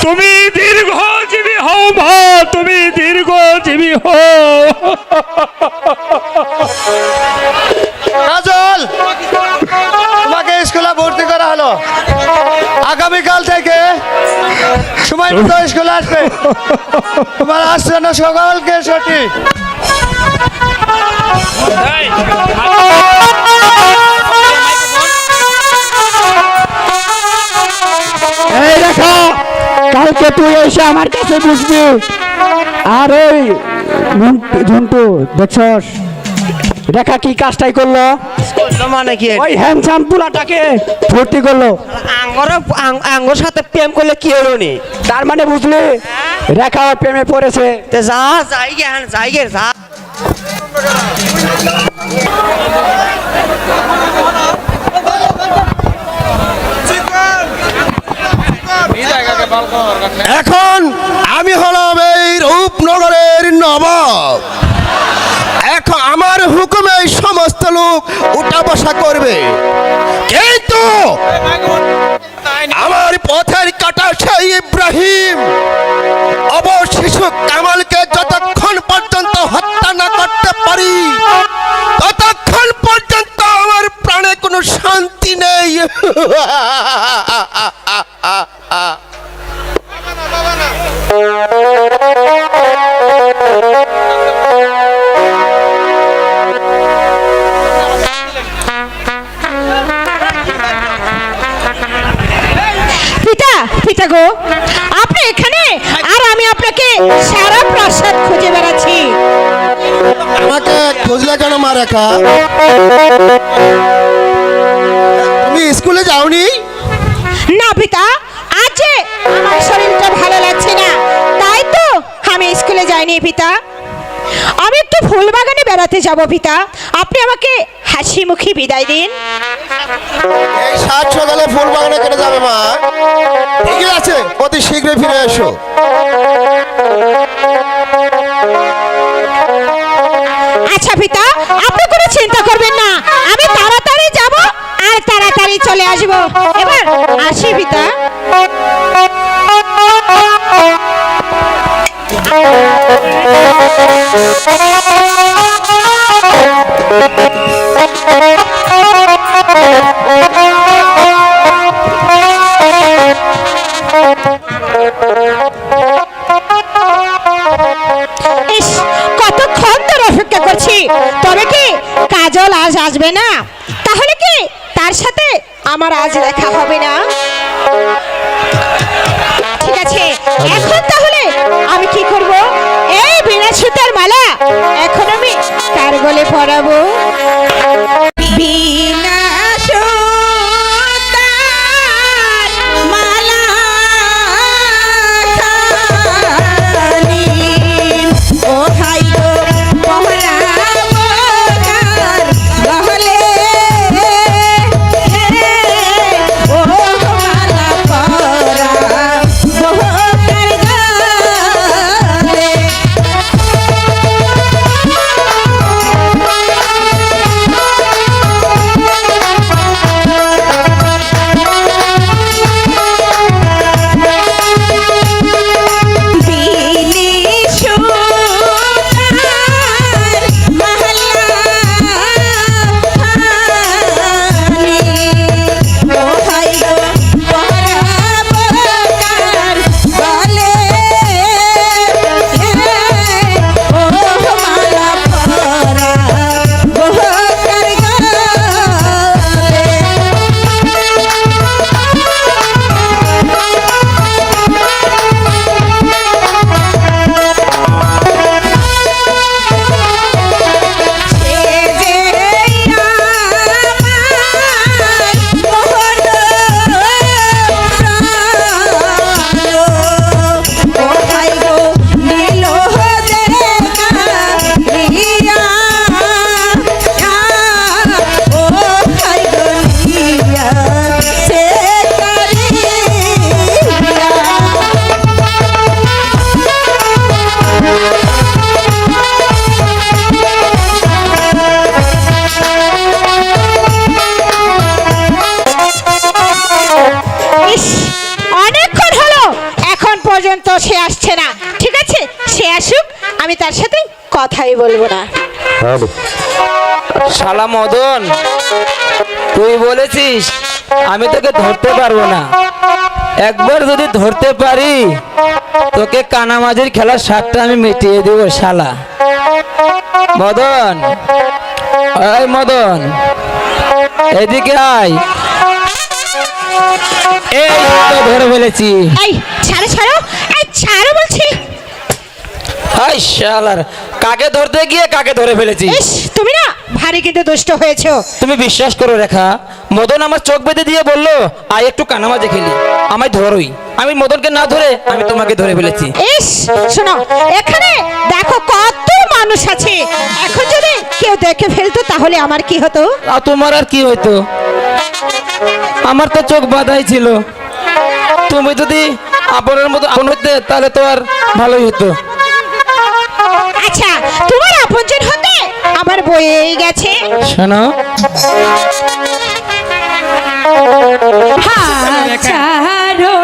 তুমি দীর্ঘজীবী হও মা, তুমি দীর্ঘজীবী হও। কাজল, তোমাকে স্কুলে ভর্তি করা হলো। আগামীকাল থেকে সময় মতো স্কুলে আসবে। তোমার আসছে না সকালকে সঠিক। এই রেখা, কালকে তুই এসে আমার কাছে বুঝবি। আর ওই ঝন্টু দেখছস রেখা কি কাজটাই করলো? মানে কি ওই হ্যান্ডসাম পুলাটাকে ভর্তি করলো। আঙ্গর সাথে প্রেম করলে কি হলো নি? তার মানে বুঝলি রেখা ওর প্রেমে পড়েছে। তে যা যাই গে যাই গে যা। এখন আমি হলাম এই রূপনগরের নবাব। এখন আমার হুকুমে এই সমস্ত লোক উঠা বসা করবে, কিন্তু আমার পথের কাটা সেই ইব্রাহিম অবশিশু কামালকে যতক্ষণ পর্যন্ত হত্যা না করতে পারি ততক্ষণ পর্যন্ত আমার প্রাণে কোনো শান্তি নেই। সারা প্রাসাদ খুঁজে বেড়াচ্ছি। আমাকে খুঁজলে কেন মা রেখা? তুমি স্কুলে যাওনি? না পিতা, আজ যে আমার শরীরটা ভালো লাগছে না, তাই তো আমি স্কুলে যাইনি পিতা। আমি একটু ফুল বাগানে বেড়াতে যাব পিতা, আপনি আমাকে হাসি মুখে বিদায় দিন। এই 7 সকালে ফুল বাগানে কেটে যাবে মা? ঠিক আছে, অতি শীঘ্রই ফিরে এসো। আচ্ছা পিতা, আপনি কোনো চিন্তা করবেন না, আমি তাড়াতাড়ি যাব আর তাড়াতাড়ি চলে আসব। এবার আসি পিতা। ইস, কতক্ষণ ধরে অপেক্ষা করছি, তবে কি কাজল আজ আসবে না? তাহলে কি তার সাথে আমার আজ দেখা হবে না? ঠিক আছে, এখন তাহলে আমি কি করব? এই বিনা সুতার মালা এখন আমি কার গলে পরাবো? বিনা সুতার মালা খানি, ও ভাই গো পরাবো কার গলে? ও মালা পরাবো কার গলে? সে আসছে না। ঠিক আছে, সে আসুক, আমি তার সাথে কথাই বলবো না। শালা মদন, তুই বলেছিস আমি তোকে ধরতে পারবো না। একবার যদি ধরতে পারি তোকে কানামাজির খেলার স্বাদটা আমি মিটিয়ে দেব শালা। মদন, এই মদন, এদিকে আয়। এই তো ধরে ফেলেছি। এই ছাড়ো ছাড়ো, এই ছাড়ো বলছি। হাই শালার, কাকে ধরতে গিয়ে কাকে ধরে ফেলেছি। ইস, তুমি না ভারী কিন্তু দুষ্ট হয়েছো। তুমি বিশ্বাস করো রেখা, মদন আমার চোখ বেঁধে দিয়ে বললো আয় একটু কানামাজি খেলি, আমায় ধরোই। আমি মদনকে না ধরে আমি তোমাকে ধরে ফেলেছি। ইস শোনো, এখানে দেখো কত মানুষ আছে, এখন যদি কেউ দেখে ফেলতো তাহলে আমার কি হতো? আর তোমার আর কি হইতো? আমার তো চোখ বাঁধাই ছিল। তুমি যদি আপনের মতো আপন হইতে তাহলে তো আর ভালোই হতো। আচ্ছা, তোমার আপনজন হতে আমার বইয়েই গেছে। শোনো, ছাড়ো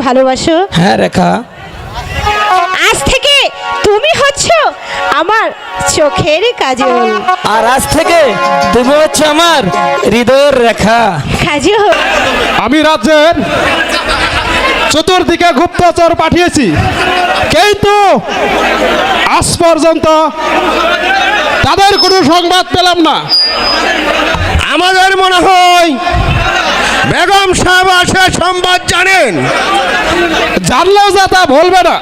ভালোবাসো? হ্যাঁ রেখা, আজ থেকে তুমি হচ্ছ আমার চোখের কাজল। আর আজ থেকে তুমি হচ্ছে আমার হৃদয়ের রেখা। কাজল, আমি রাজ্যের চতুর্দিকে গুপ্তচর পাঠিয়েছি, কিন্তু আজ পর্যন্ত তাদের কোনো সংবাদ পেলাম না। আমাদের মনে হয় বেগম সাহেব আসে সংবাদ জানেন। জানলেও যা তা বলবে না।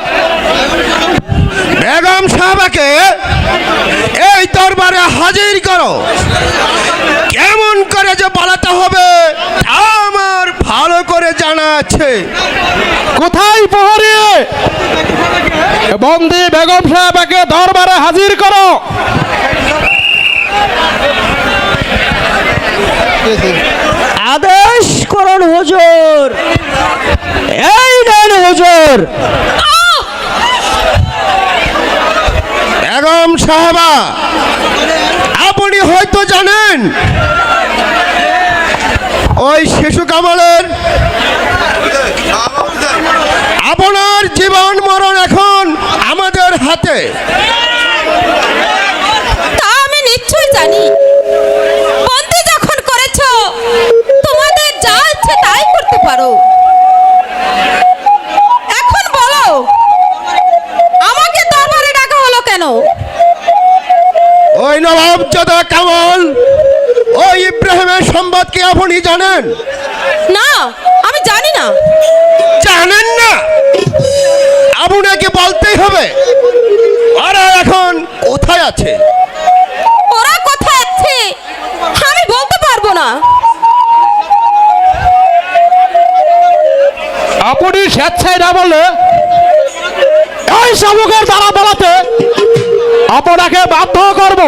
বেগম সাহেবকে এই দরবারে হাজির করো। কেমন করে যে পালাতে হবে তা আমার ভালো করে জানা আছে। কোথায় প্রহরী? বন্দি বেগম সাহেবকে দরবারে হাজির করো। আদেশ করুন হুজুর। এই নেন হুজুর। বেগম সাহেবা, আপনি হয়তো জানেন ওই শিশু কামালের আপনার জীবন মরণ এখন আমাদের হাতে। তা আমি নিশ্চয়ই জানি। বন্দি যখন করেছো, তোমাদের যা ইচ্ছে তাই করতে পারো। এখন বলো, আমাকে দরবারে ডাকা হলো কেন? ওই নবাব জাদা কামাল, ওই ইব্রাহিমের সংবাদ কি আপনি জানেন? না, আমি জানি না। জানেন না? আপনাকে বলতেই হবে। ওরা এখন কোথায় আছে? ওরা কোথায় আছে আমি বলতে পারবো না। আপনি স্বেচ্ছায় না বললে এই শামুকের দ্বারা বলাতে আপনাকে বাধ্য করব।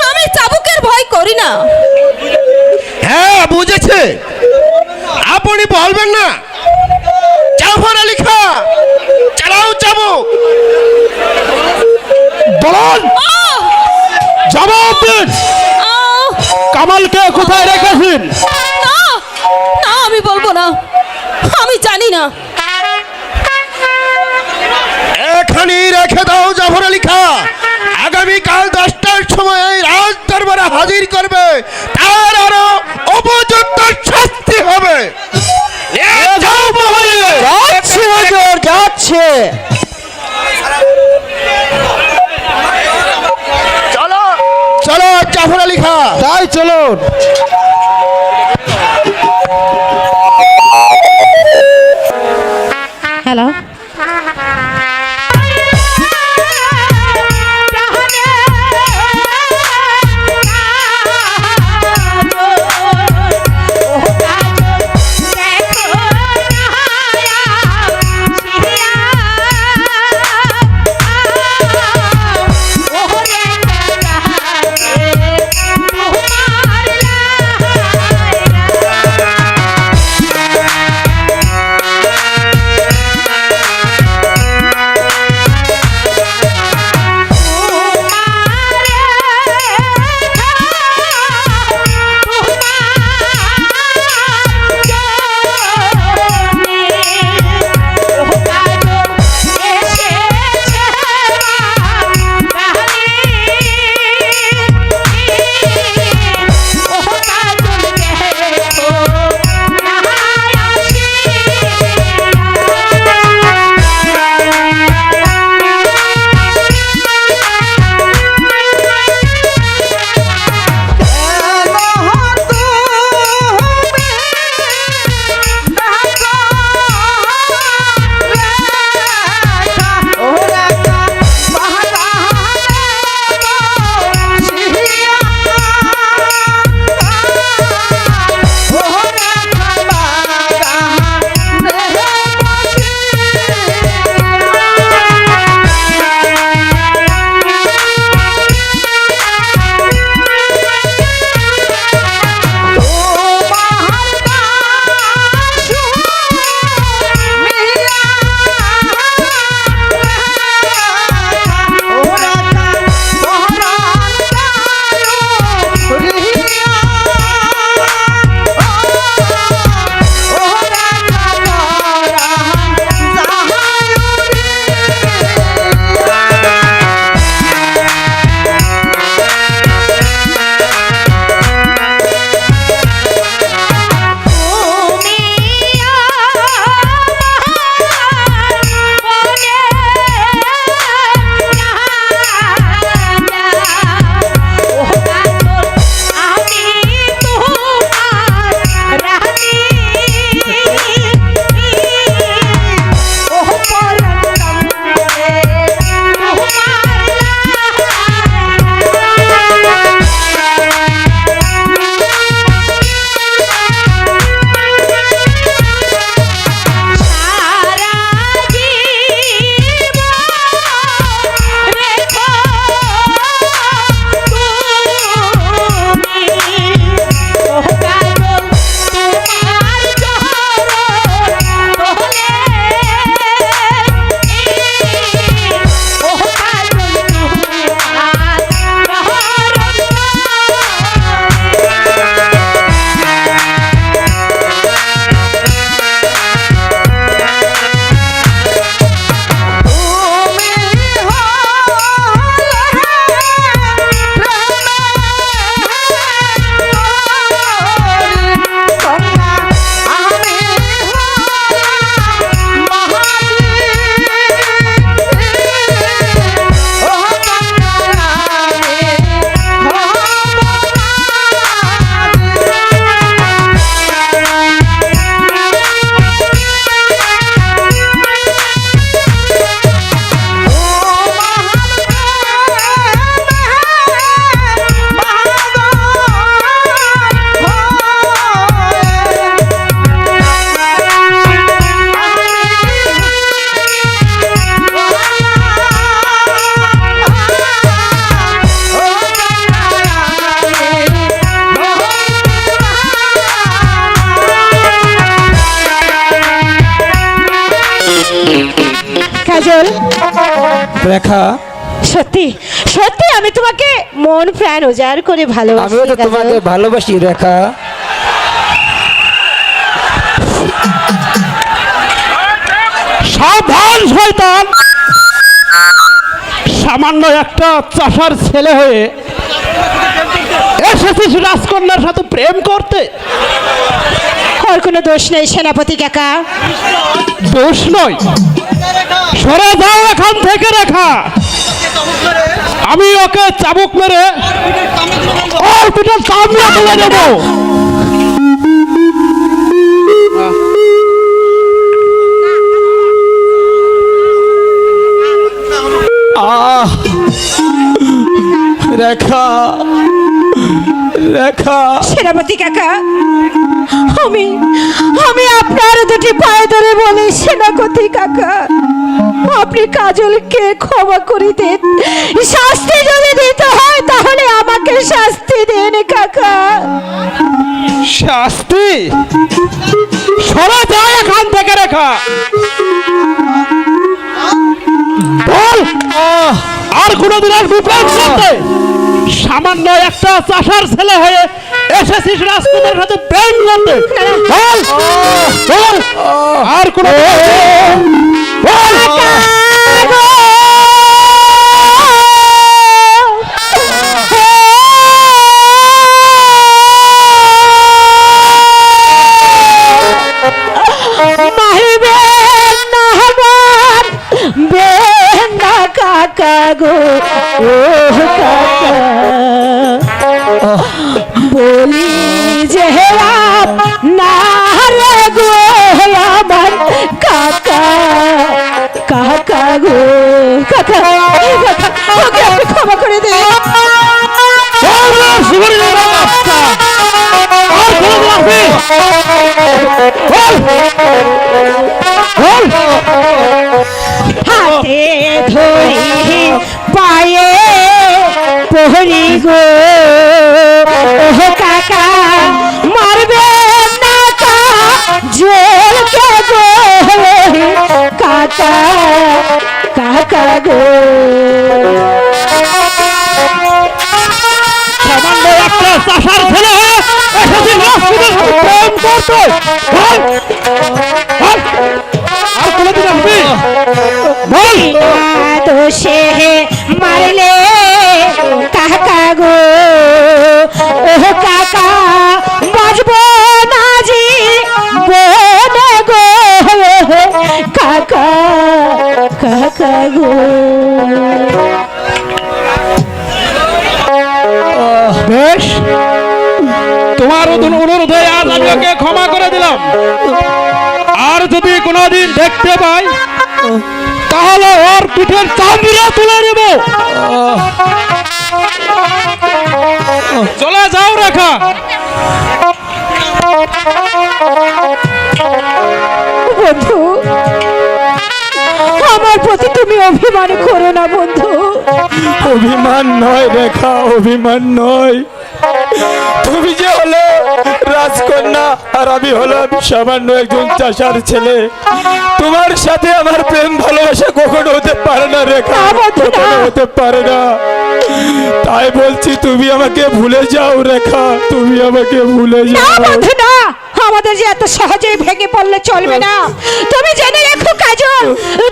আমি চাবুকের ভয় করি না। হ্যাঁ, বুঝেছে। আপনি বলবেন না? জাফর আলী খা, চালাও চাবুক। বলুন, জবাব দিন। কামালকে কোথায় রেখেছেন? না না, আমি বলবো না। আমি জানি না। এখানে রেখে দাও জাফর আলী খা। আগামীকাল 10টার সময় এই রাজ দরবারে হাজির করবে। তার আরো উপযুক্ত শাস্তি হবে। যাচ্ছে হুজুর, যাচ্ছে। চলো জাফর আলী খা। তাই চলুন। হ্যালো, কাজল, রেখা, সত্যি সত্যি আমি তোমাকে মন প্রাণ উজাড় করে ভালোবাসি আমিও তো কাজল। তোমাকে ভালোবাসি রেখা। সাবধান শয়তান, সামান্য একটা চাষার ছেলে হয়ে এসেছিস রাজকন্যার সাথে প্রেম করতে। ওর কোনো দোষ নেই সেনাপতি কাকা। দোষ নয়, সরে যাও এখান থেকে রেখা। আমি ওকে চাবুক মেরে ওর পিঠে চামড়া তুলে দেব। আহ রেখা, রেখা, সেনাপতি কাকা, আমি আমি আপনার দুটি পায়ে ধরে বলি সেনাপতি কাকা, আপনি কাজলকে ক্ষমা করে দিন। শাস্তি যদি দিতে হয় তাহলে আমাকে শাস্তি দিন কাকা। শাস্তি? সরে যায় এখান থেকে রেখা। বল, আর কোনোদিন আসবি প্রেম করতে? সামান্য একটা চাষার ছেলে হয়ে এসেছিস রাজকুমারের সাথে প্রেম করতে? বল, বল, আর কোনো বল। কাকা গো, ও কাকা, বলি যে না রে গো আমার কাকা, কাকা গো, কাকা, কাকা, ওকে আপনি ক্ষমা করে দিন। হাতে ধরি পায়ে পহরি গো, ও কাকা মারবে না কা জলকে গো, কাকা, কাকা গো। সামান্য একটা চাষার ছেলে হয়ে এসেছিস রাজকুমারের সাথে প্রেম করতে? বল, বল, আর কোনোদিন আসবি? বল। দোষে মারলে কাকা গো, ও কাকা বাজবো না জি বনে গো, কাকা, কাকা গো। বেশ, তোমার অনুরোধে আজ আমি ওকে ক্ষমা করে দিলাম। আর যদি কোনোদিন দেখতে পাই তাহলে ওর পিঠের চামড়া তুলে নেব। চলে যাও রেখা। বন্ধু, আমার প্রতি তুমি অভিমান করো না বন্ধু। অভিমান নয় রেখা, অভিমান নয়। তুমি যে হলে রাজকন্যা আর আমি হলাম সামান্য একজন চাষার ছেলে। তোমার সাথে আমার প্রেম ভালোবাসা কখনো হতে পারে না রেখা, কখনো হতে পারে না। তাই বলছি তুমি আমাকে ভুলে যাও রেখা, তুমি আমাকে ভুলে না যাও। বন্ধু না, আমাদের যে এত সহজেই ভেঙে পড়লে চলবে না। তুমি জেনে রেখো কাজল,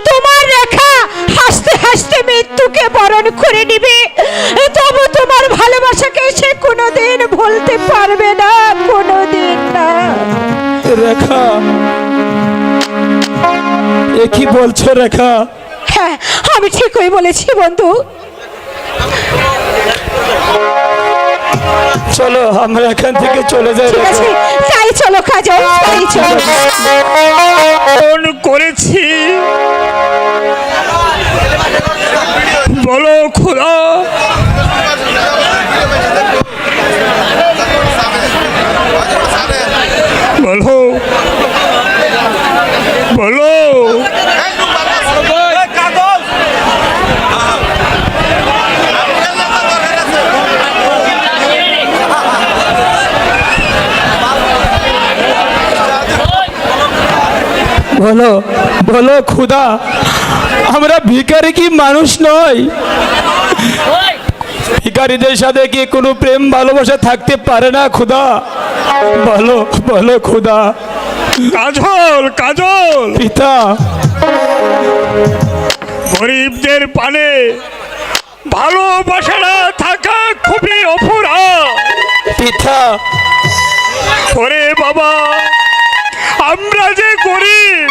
তোমার রেখা হাসতে হাসতে মৃত্যুকে বরণ করে নিবে, তবু তোমার ভালোবাসাকে সে কোনোদিন ভুলতে পারবে না, কোনোদিন না। রেখা, এ কি বলছো রেখা? হ্যাঁ, আমি ঠিকই বলেছি বন্ধু। চলো আমরা এখান থেকে চলে যাই ঠিক আছে, তাই চলো কাজল, তাই চলো। ফোন করেছি, বলো খোদা, বলো, বলো। বলো বলো খুদা, আমরা ভিখারি কি মানুষ নয়? ভিখারিদের সাথে কি কোনো প্রেম ভালোবাসা থাকতে পারে না খুদা? বলো বলো খুদা। কাজল কাজল, পিতা, গরিবদের পানে ভালোবাসাটা থাকা খুবই অপরাধ। পিতা, ওরে বাবা, আমরা যে গরিব,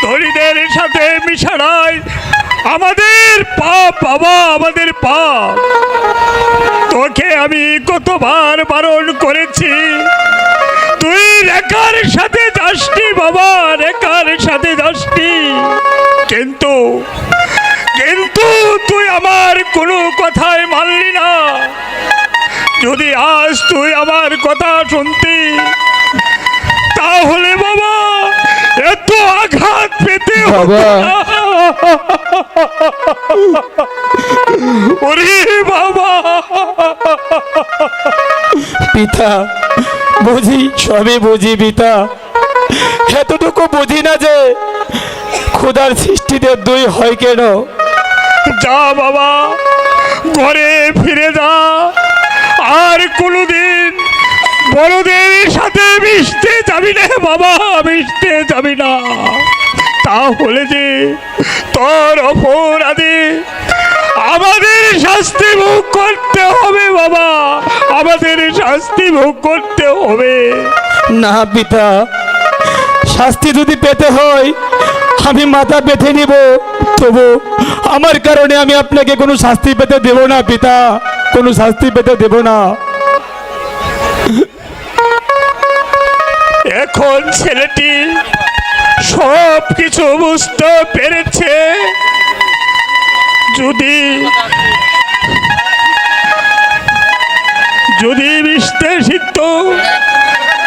ধনীদের সাথে মিশানায় আমাদের পাপ বাবা, আমাদের পাপ। তোকে আমি কতবার বারণ করেছি, তুই রেখার সাথে যাসনি বাবা, রেখার সাথে যাসনি। কিন্তু কিন্তু তুই আমার কোনো কথাই মানলি না। যদি আজ তুই আমার কথা শুনতি, তাহলে বাবা এত আঘাত পেতে হতো না। ওরে বাবা, পিতা বুঝি, সবই বুঝি পিতা, এতটুকু বুঝি না যে খুদার সৃষ্টিতে দুই হয় কেন। যা বাবা, ঘরে ফিরে যা, আর কোনোদিন বড়দের সাথে মিশতে যাবি না বাবা, মিশতে যাবি না। তাহলে যে তোর অপরাধে আমাদের শাস্তি ভোগ করতে হবে বাবা, আমাদের শাস্তি ভোগ করতে হবে। না পিতা, শাস্তি যদি পেতে হয় আমি মাথা বেঁধে নিব, তবু আমার কারণে আমি আপনাকে কোনো শাস্তি পেতে দেব না পিতা, কোনো শাস্তি পেতে দেব না। এখন ছেলেটি সব কিছু বুঝতে পেরেছে। যদি যদি মিশতে শিখত,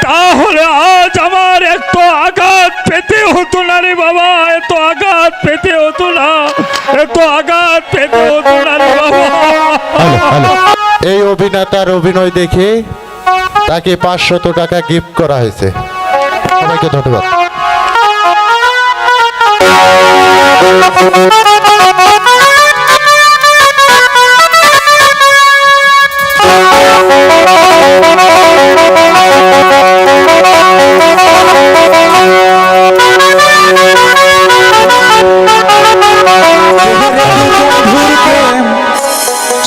তাহলে আজ আমার এত আঘাত পেতে হতো না রে বাবা, এত আঘাত পেতে হতো না, এত আঘাত পেতে হতো না রে বাবা। এই অভিনেতার অভিনয় দেখে তাকে 500 টাকা গিফট করা হয়েছে। সবাইকে ধন্যবাদ।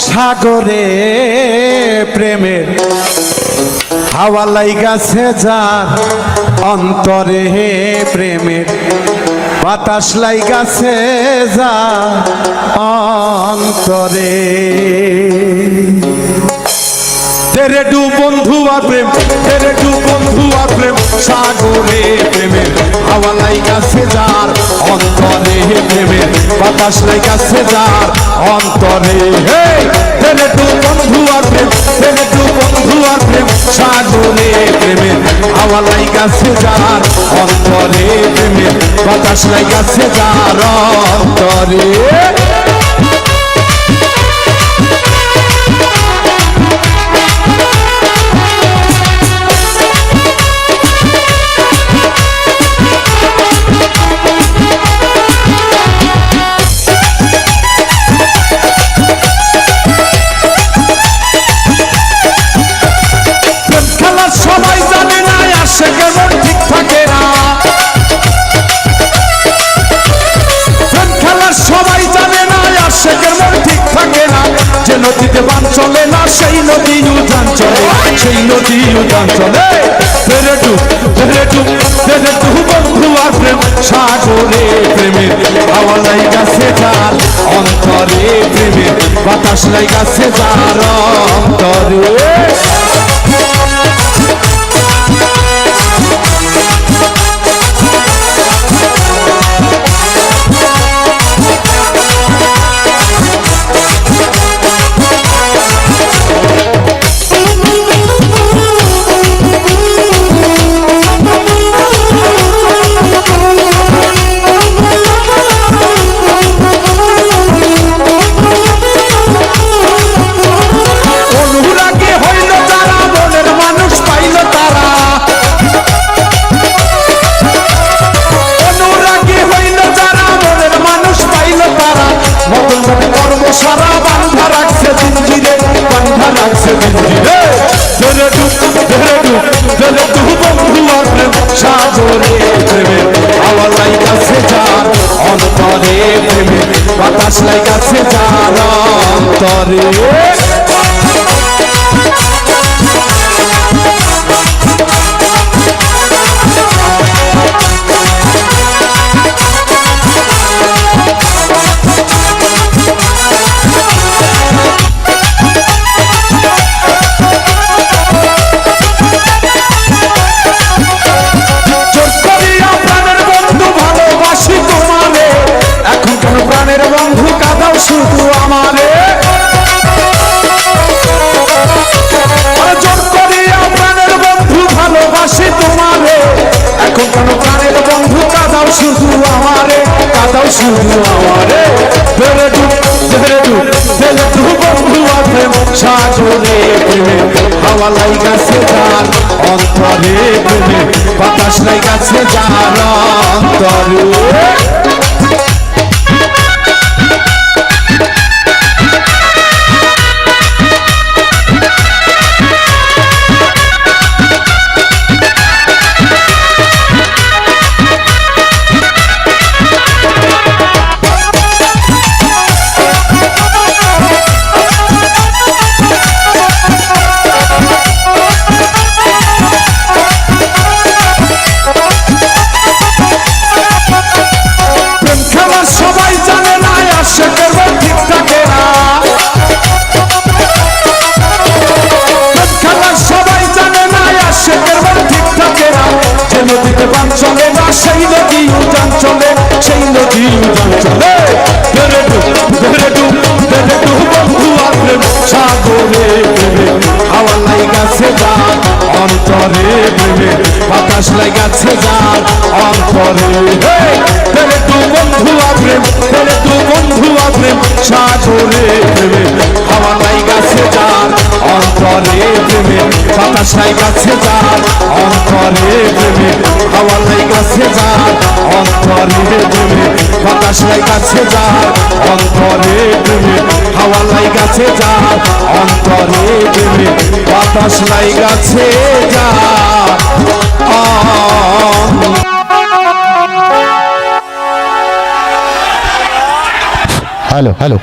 সাগরে প্রেমের হাওয়া লাইগাছে যার অন্তরে, প্রেমের বাতাস লাইগাছে যার অন্তরে। তেরে ডু বন্ধু আর প্রেম, তেরে ডু বন্ধু আর প্রেম, সাগরে প্রেমের হাওয়া লাইগাছে যার অন্তরে, প্রেমের বাতাস লাইগাছে যার অন্তরে। তেরে ডু বন্ধু আর প্রেম, তেরে ডু বন্ধু আর প্রেম, সাগরে প্রেমের হাওয়া লাইগাছে যার অন্তরে, প্রেমের বাতাস লাইগাছে যার অন্তরে। সবাই জানে না, আসে কেমন ঠিক থাকে না। খেলার সবাই জানে না, আসে কেমন ঠিক থাকে না। যে নদীতে বান চলে না, সেই নদী উজান চলে, সেই নদী উজান চলে। তেরে ডু বন্ধু আর প্রেম, সাগরে প্রেমের হাওয়া লাইগাছে যার অন্তরে, প্রেমের বাতাস লাইগাছে যার অন্তরে। অনুরাগে হইল বাতাস লাগাছে যার অন্তরে প্রাণের বন্ধু কাঁদাও শুধু আমারে জোর করিয়া প্রাণের বন্ধু ভালোবাসি তোমারে এখন কেন প্রাণের বন্ধু কাঁদাও শুধু আমারে কাঁদাও শুধু আমারে ধরে ডুব বন্ধু আছে সাগরে প্রেমে হাওয়া লাগাছে যার অন্তরে প্রেমে বাতাস লাগাছে যার অন্তরে সবাই জানে না আসে করবো ঠিক থাকে না খেলা সবাই জানে না আসে করবো ঠিক থাকে না যে নদীতে বান চলে না সেই নদী উজান চলে সেই নদী উজান চলে ধরে ডুব বন্ধু আছে সাগরে প্রেমে হাওয়া লাগাছে যার অন্তরে প্রেমে বাতাস লাগাছে যার অন্তরে ধরে ডুব বন্ধু প্রেম ধরে ডুব বন্ধু প্রেম সাগরে প্রেমে হাওয়া লাগাছে যার অন্তরে প্রেমে বাতাস লাগাছে যার অন্তরে প্রেমে হাওয়া লাগাছে যার অন্তরে প্রেমে বাতাস লাগাছে যার অন্তরে প্রেমে হাওয়া লাগাছে যার অন্তরে প্রেমে বাতাস লাগাছে যার হ্যালো হ্যালো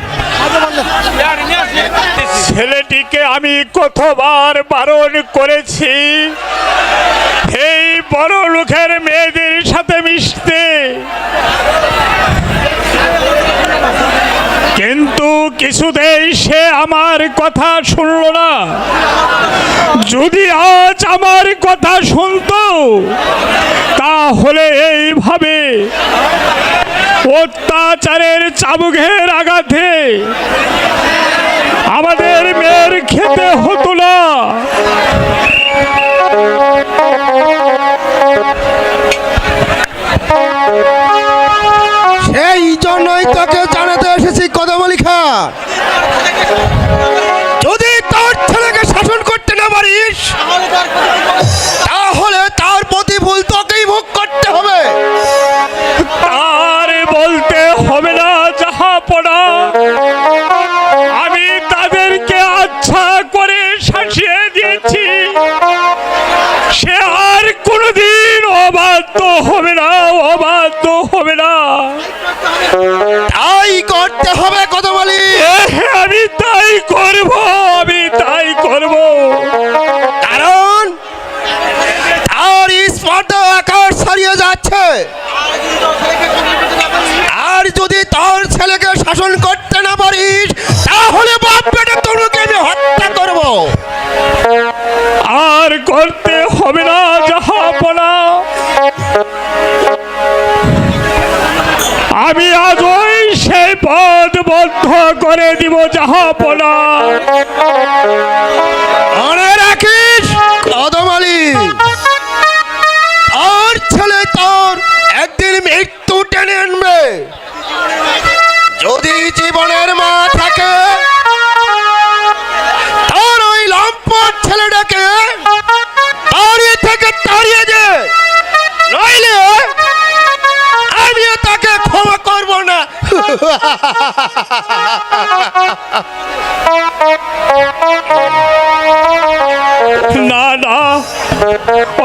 ছেলেটিকে আমি কতবার বারণ করেছি এই বড় লোকের মেয়েদের সাথে মিশতে, কিন্তু কিছুতেই সে আমার কথা শুনল না। যদি আজ আমার কথা শুনতো তাহলে এইভাবে অত্যাচারের চাবুকের আঘাতে আমাদের মেয়ের খেতে হতো না। সেই জন্যই তোকে জানাতে এসেছি কদমলি খা, যদি তোর ছেলেকে শাসন করতে না পারিস তাহলে তার প্রতিফল তোকেই ভোগ করতে হবে। আর বলতে হবে না জাহাপনা, আমি তাদেরকে আচ্ছা করে শাসিয়ে দিয়েছি, সে আর কোনোদিন অবাধ্য হবে না, অবাধ্য হবে না। তাই করতে হবে কদমলি, আমি তাই করব, আমি তাই করব। কারণ তার স্পর্ধা আকাশ ছাড়িয়ে যাচ্ছে। আর যদি তোর ছেলেকে শাসন করতে না পারিস তাহলে বাপ বেটা তোকে আমি হত্যা করব। আর করতে হবে না জাহাপনা, আমি আজই সেই পথ বন্ধ করে দিব জাহাপনা। মনে রাখিস কদমলি, তোর ছেলে তোর একদিন মৃত্যু টেনে আনবে। যদি জীবনের মা থাকে তোর ওই লম্পট ছেলেটাকে তাড়িয়ে থেকে তাড়িয়ে দে, নইলে আমিও তাকে ক্ষমা করব না। না না,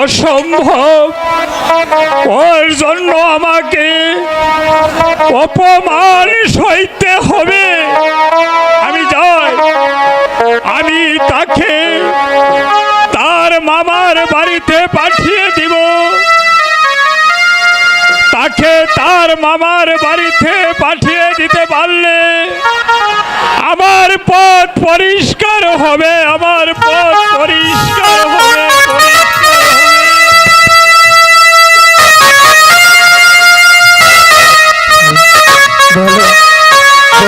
অসম্ভব। ওর জন্য আমাকে অপমান সইতে হবে। আমি যাই, আমি তাকে তার মামার বাড়িতে পাঠিয়ে দিব। তাকে তার মামার বাড়িতে পাঠিয়ে দিতে পারলে আমার পথ পরিষ্কার হবে, আমার পথ পরিষ্কার হবে, পরিষ্কার হবে।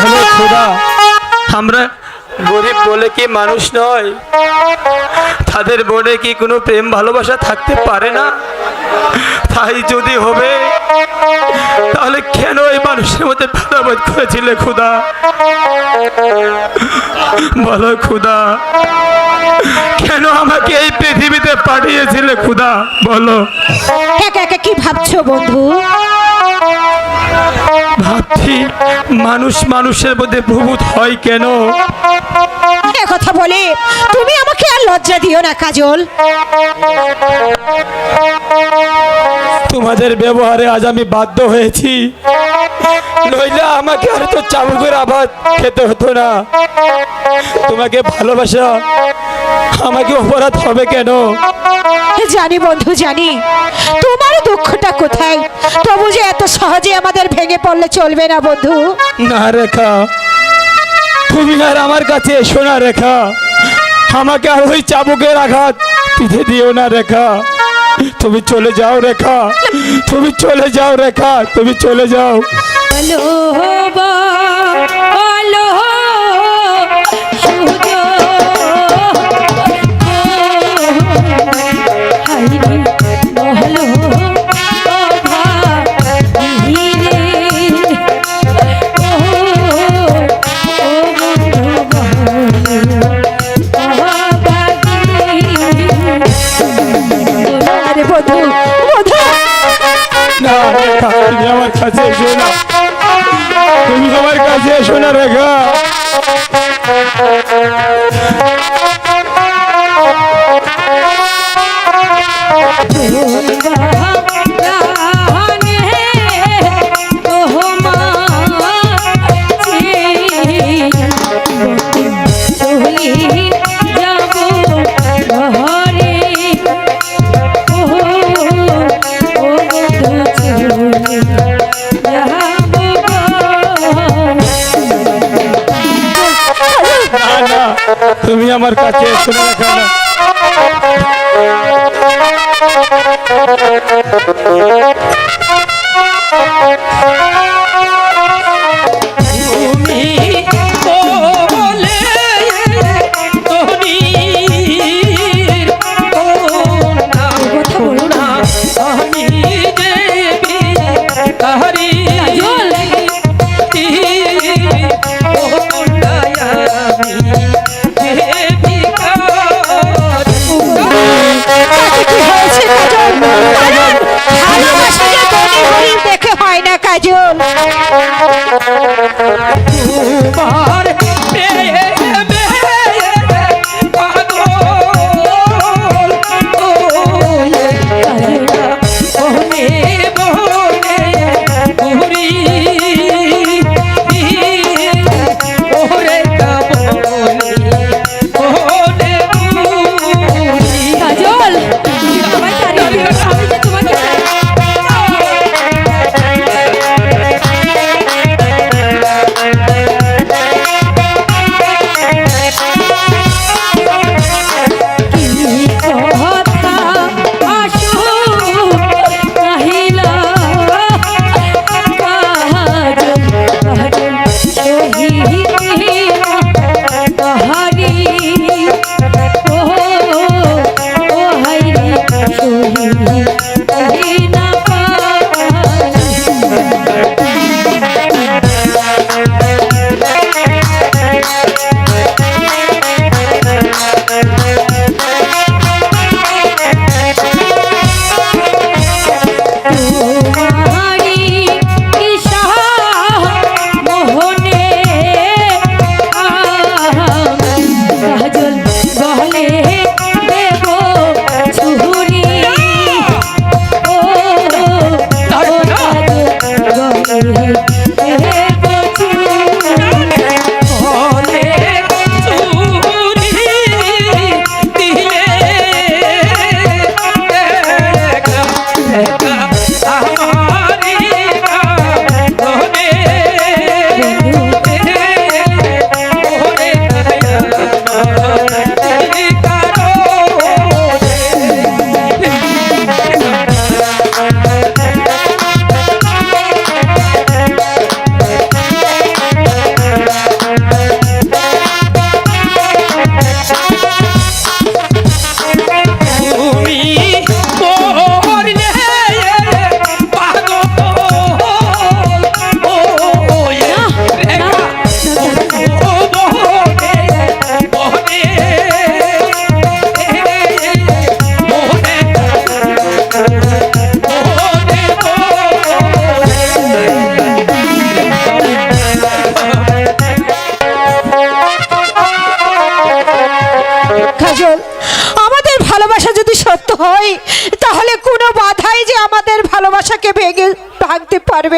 বলো খোদা, আমরা গরিব বলে কি মানুষ নয়? তাদের মনে কি কোনো প্রেম ভালোবাসা থাকতে পারে না? তাই যদি হবে তাহলে কেন এই মানুষের মধ্যে ভেদাভেদ করেছিলে খোদা? বলো খোদা, কেন আমাকে এই পৃথিবীতে পাঠিয়েছিলে খোদা? বলো। একা একা কি ভাবছো বন্ধু? ভাবছি মানুষ মানুষের মধ্যে প্রভুত হয় কেন? এ কথা বলে তুমি আমাকে আর লজ্জা দিও না কাজল। তোমাদের ব্যবহারে আজ আমি বাধ্য হয়েছি, নইলে আমাকে আর তো চাবুকের আঘাত খেতে হতো না। তোমাকে ভালোবাসা আমাকে অপরাধ হবে কেন? জানি বন্ধু জানি তোমার দুঃখটা কোথায়, তবু যে এত সহজে আমাদের ভেঙে পড়লে চলবে না বন্ধু। না রেখা, তুমি আর আমার কাছে এসো না রেখা। আমাকে আর ওই চাবুকের আঘাত পিঠে দিও না রেখা। তুমি চলে যাও রেখা, তুমি চলে যাও রেখা, তুমি চলে যাও। না রেখা, তুমি আমার কাছে এসো না, তুমি আমার কাছে এসো না রেখা। তুমি আমার কাছে এসো না রেখা। দেখে হয় না কাজল।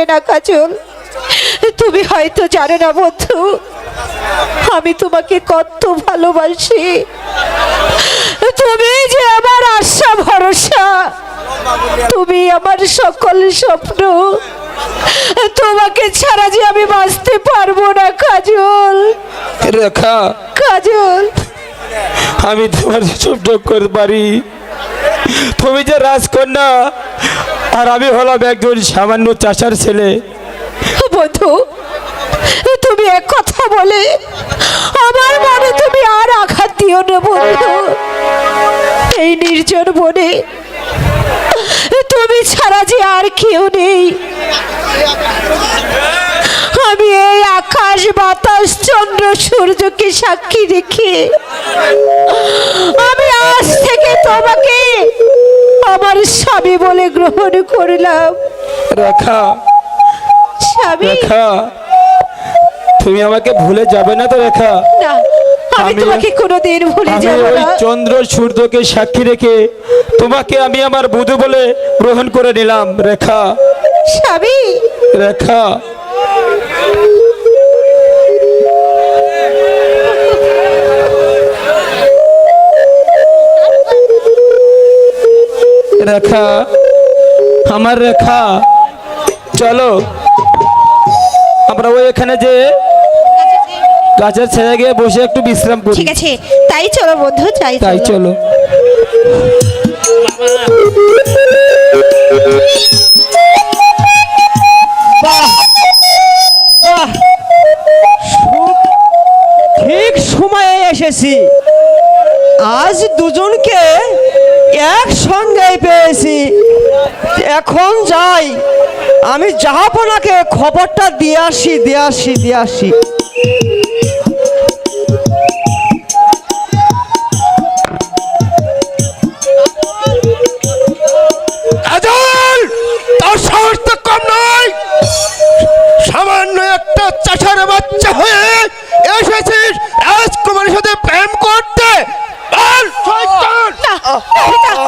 করবে না কাজল। তুমি হয়তো জানো না বন্ধু, আমি তোমাকে কত ভালোবাসি। তুমি যে আমার আশা ভরসা, তুমি আমার সকল স্বপ্ন। তোমাকে ছাড়া যে আমি বাঁচতে পারবো না কাজল। রেখা, কাজল, আমি তোমার স্বপ্ন করতে পারি। তুমি যে রাজকন্যা আর আমি হলাম একজন সামান্য চাষার ছেলে। বন্ধু, তুমি এক কথা বলে আমার মনে তুমি আর আঘাত দিও না বন্ধু। এই নির্জন বনে তুমি ছাড়া যে আর কেউ নেই। আমি এই আকাশ বাতাস চন্দ্র সূর্যকে সাক্ষী রেখে আমি আজ থেকে তোমাকে আমার স্বামী বলে গ্রহণ করলাম। রেখা, স্বামী, রেখা, তুমি আমাকে ভুলে যাবে না তো রেখা? না, আমি তোমাকে কোনোদিন ভুলে আমি যাব ওই না। চন্দ্র সূর্যকে সাক্ষী রেখে তোমাকে আমি আমার বধূ বলে গ্রহণ করে নিলাম রেখা। স্বামী, রেখা, রেখা, আমার রেখা, চলো আমরা ওই এখানে যে গাছের ছেড়ে গিয়ে বসে একটু বিশ্রাম করি। ঠিক আছে, তাই চলো বন্ধু, তাই চলো। ঠিক সময়ে এসেছি। আজ দুজনকে একসঙ্গে পেয়েছি। এখন যাই, আমি জাহাপনাকে খবরটা দিয়ে আসি। কাজল, তোর সাহস তো কম নয়। সামান্য একটা চাষার বাচ্চা হয়ে এসেছিস রাজকুমারীর সাথে প্রেম করতে। বল, শয়তান!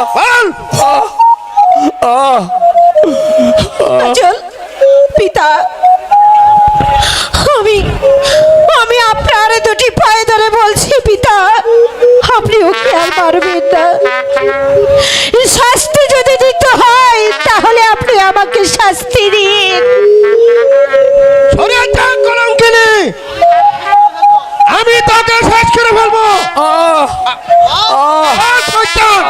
বল! কাজল, পিতা, আমি আপনার দুটি পায়ে ধরে বলছি পিতা, আপনি ওকে আর মারবেন না। শাস্তি যদি দিতে হয় তাহলে আপনি আমাকে শাস্তি দিন। সরে যা কলঙ্কিনী, আমি তোকে শেষ করে ফেলবো। শয়তান!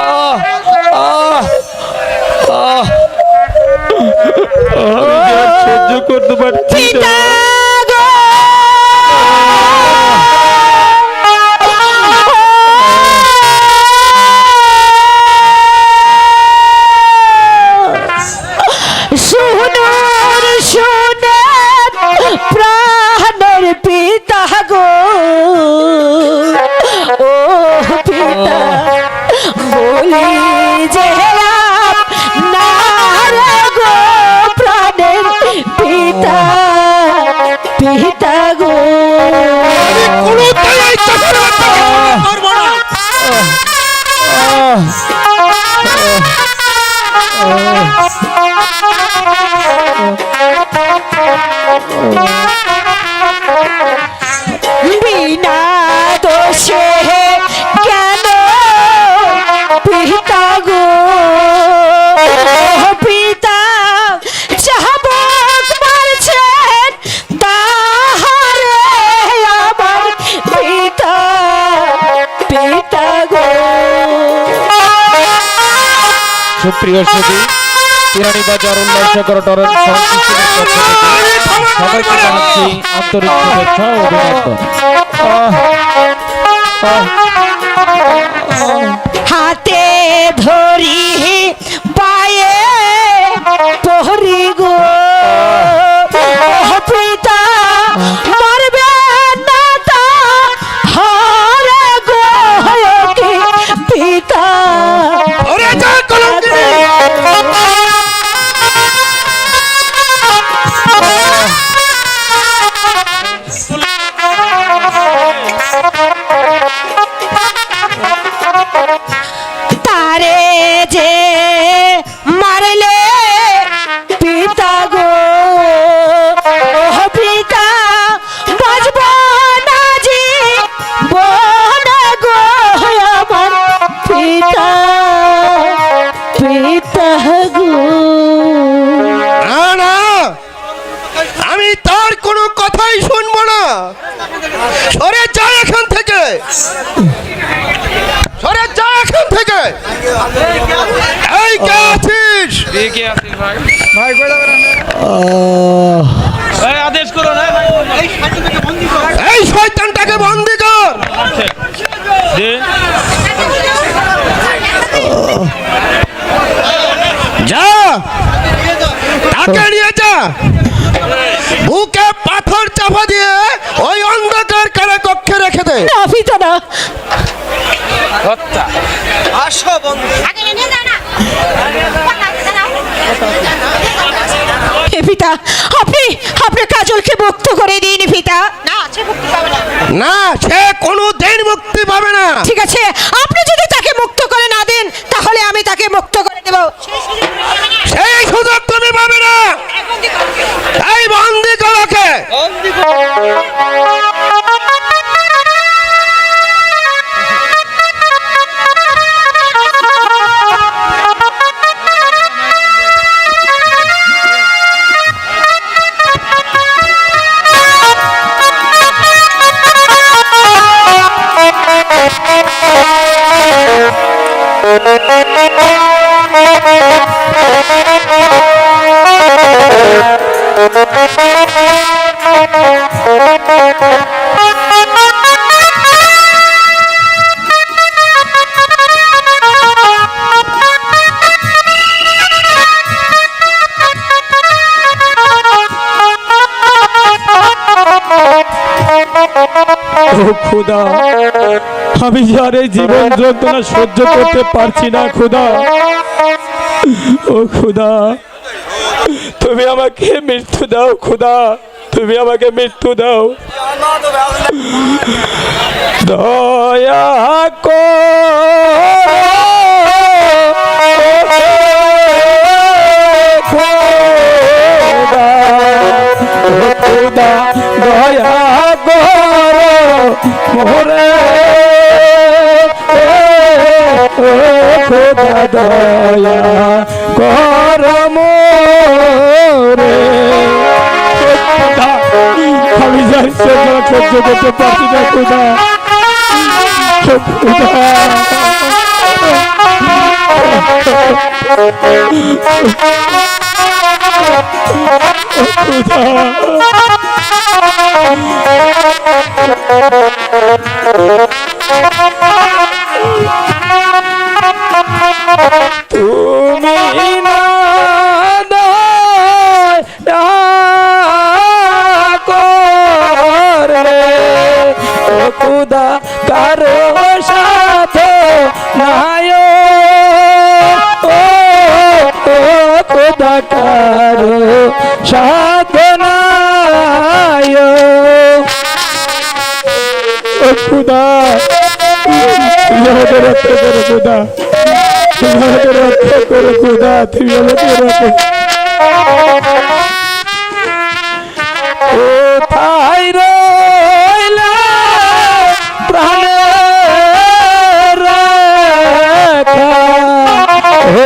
সহ্য করতে পারছি পিতা না। গো! শুনুন প্রাণের পিতা গো, ও পিতা, বলি যে না রে গো, প্রাণের পিতা, পিতা গো। কোনোদিন এই চাষার বাচ্চাকে মারবো না। বিনা দোষে কেন পিতা গো, পিতা চাবক মারছেন তাহারে আমার পিতা, পিতা গো। সুপ্রিয় সুধী, তিরানি বাজার উল্লাসকর টরেন্ট সাউন্ড সিস্টেমের পক্ষ থেকে সবাইকে জানাচ্ছি আন্তরিক শুভেচ্ছা ও অভিনন্দন। হাতে ধরি পায়ে পহরি গো, পিতা মারবে না তা হারে গো, পিতা। সরে যা কলঙ্কিনী! তারে যে কোনো কথাই শুনবো না। সরে যা এখান থেকে, সরে যা এখান থেকে। এই কে আছিস? এই শয়তানটাকে বন্দি কর। যা, তাকে নিয়ে যা, বুকে পাথর চাপা দিয়ে ওই অন্ধকার কারা কক্ষে রেখে দে। না পিতা না, আসো বন্ধু। হে পিতা, আপনি আপনি কাজলকে মুক্ত করে দিন পিতা। না সে মুক্তি পাবে না। না, সে কোনো দিন মুক্তি পাবে না। ঠিক আছে, আপনি যদি তাকে মুক্ত করে না দেন তাহলে আমি তাকে মুক্ত করে দেব। সেই সুযোগ তুমি পাবে না। এই বন্দি করোকে। ও খোদা, আমি যার এই জীবন যন্ত্রণা সহ্য করতে পারছি না খোদা। ও খোদা, তুমি আমাকে মৃত্যু দাও খোদা, তুমি আমাকে মৃত্যু দাও। দয়া খোদা, দয়া মোরে খোদা, দয়া কর মোরে। আমি যাই সহ্য করতে পারছি না খোদা। তুমি না করলে খুদা কারো সাথে নাই, খুদা কারো সাথে নাই। খুদা তুমি আমাকে রক্ষা করো খোদা, তুমি আমাকে রক্ষা করো খোদা, তুমি আমাকে রক্ষা। কোথায় রইলা প্রাণের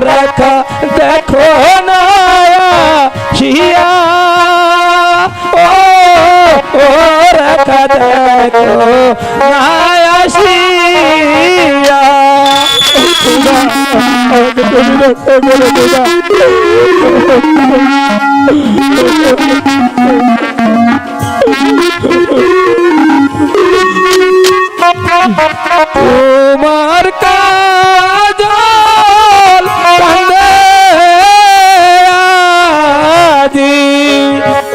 রাখা, দেখো না শিয়া, ও রাখা দেখো না আসিয়া। আমাকে তুমি রক্ষা করো খোদা। তোমার কাজল কান্দে আজি,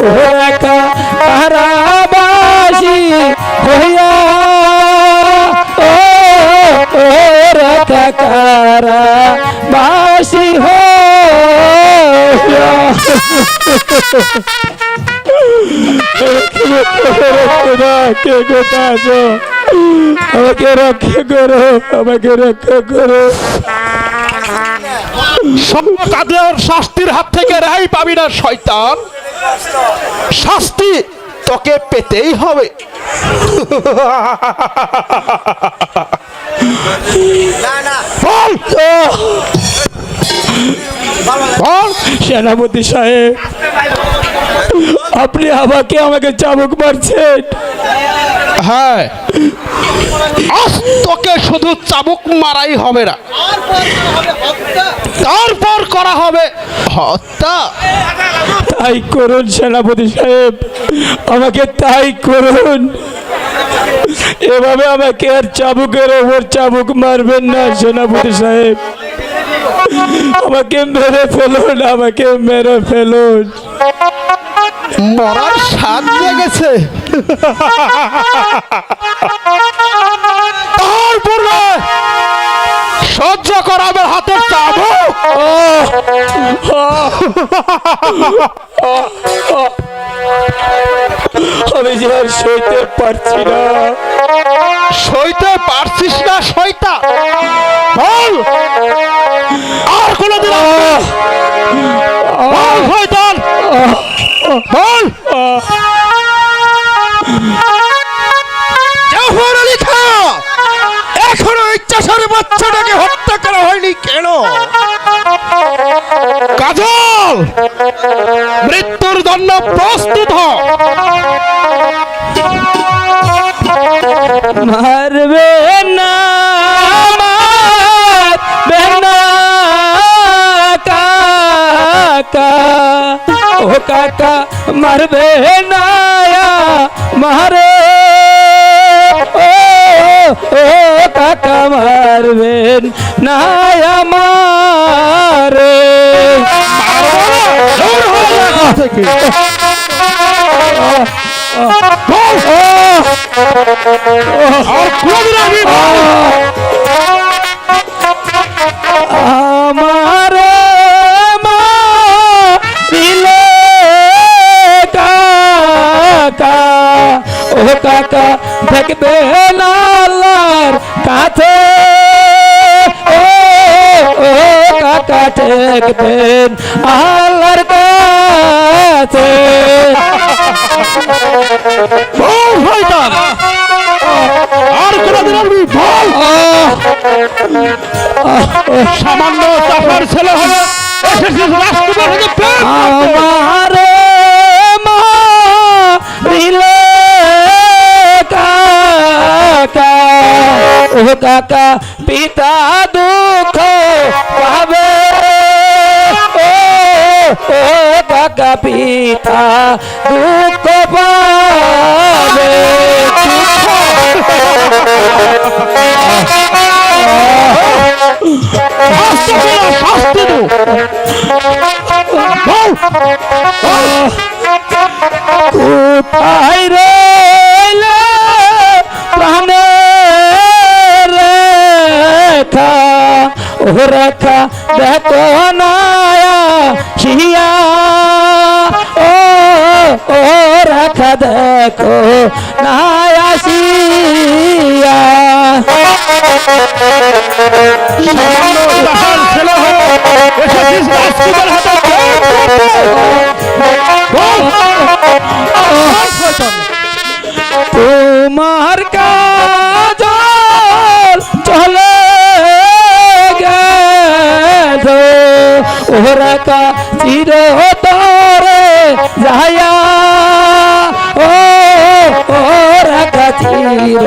ও একা কারাবাসী হইয়া, ও রেখা কারাবাসী হইয়া। কে কোথা আছো? আমাকে রক্ষা করো, আমাকে রক্ষা করো। তাদের শাস্তির হাত থেকে রেহাই পাবি না শয়তান, শাস্তি তোকে পেতেই হবে। সেনাপতি সাহেব, আপনি আমাকে চাবুক মারছেন। হ্যাঁ, আজ তোকে শুধু চাবুক মারাই হবে না, তারপর করা হবে হত্যা। তাই করুন সেনাপতি সাহেব, আমাকে তাই করুন। এভাবে আমাকে আর চাবুকের ওপর চাবুক মারবেন না সেনাপতি সাহেব। আমাকে মেরে ফেলুন, আমাকে মেরে ফেলুন। মরার স্বাদ লেগেছে, তারপরে সহ্য করাবে হাতের চাবুক। আমি যে আর সইতে পারছি না। সইতে পারছিস না শয়তান? বল, আর কোনদিন বল শয়তান, বল। জাফর আলী খা, এখনো এই চাষার বাচ্চাটাকে হত্যা করা হয়নি কেন? কাজল, মৃত্যুর জন্য প্রস্তুত হ। মারবে না, মারবে না কাকা, ও কাকা মারবে না মারে, ও কাকা মারবেন না মারে। আমার মা দিলে কাকা, ও কাকা দেখবে নালার কাছে, ও কাকা দেখবেন আল্লাহর কাছে। আর কোনদিন আসবি? বল। সামান্য চাপার ছেলে হলে এসেছিস রাজকুমার হতে প্রেম করতে। আমার মা দিলে কাকা, ও কাকা পিতা দুঃখ পাবে, ও কাকা পিতা দুঃখ পাবে। শাস্তি দো। বল। কোথায় রইলে প্রাণের রেখা, ও রেখা দেখো না শিয়া, ও রেখা দেখো না আসিয়া। সামান্য চাপার ছেলে হলে এসেছিস রাজকুমার হতে প্রেম করতে। বল। তোমার কাজল চলে গেল, ওরা কা চির তরে যায়া, ওরা কা চির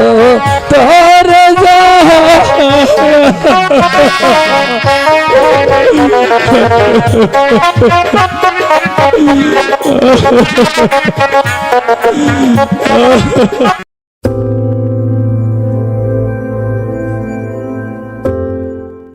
তরে যায়।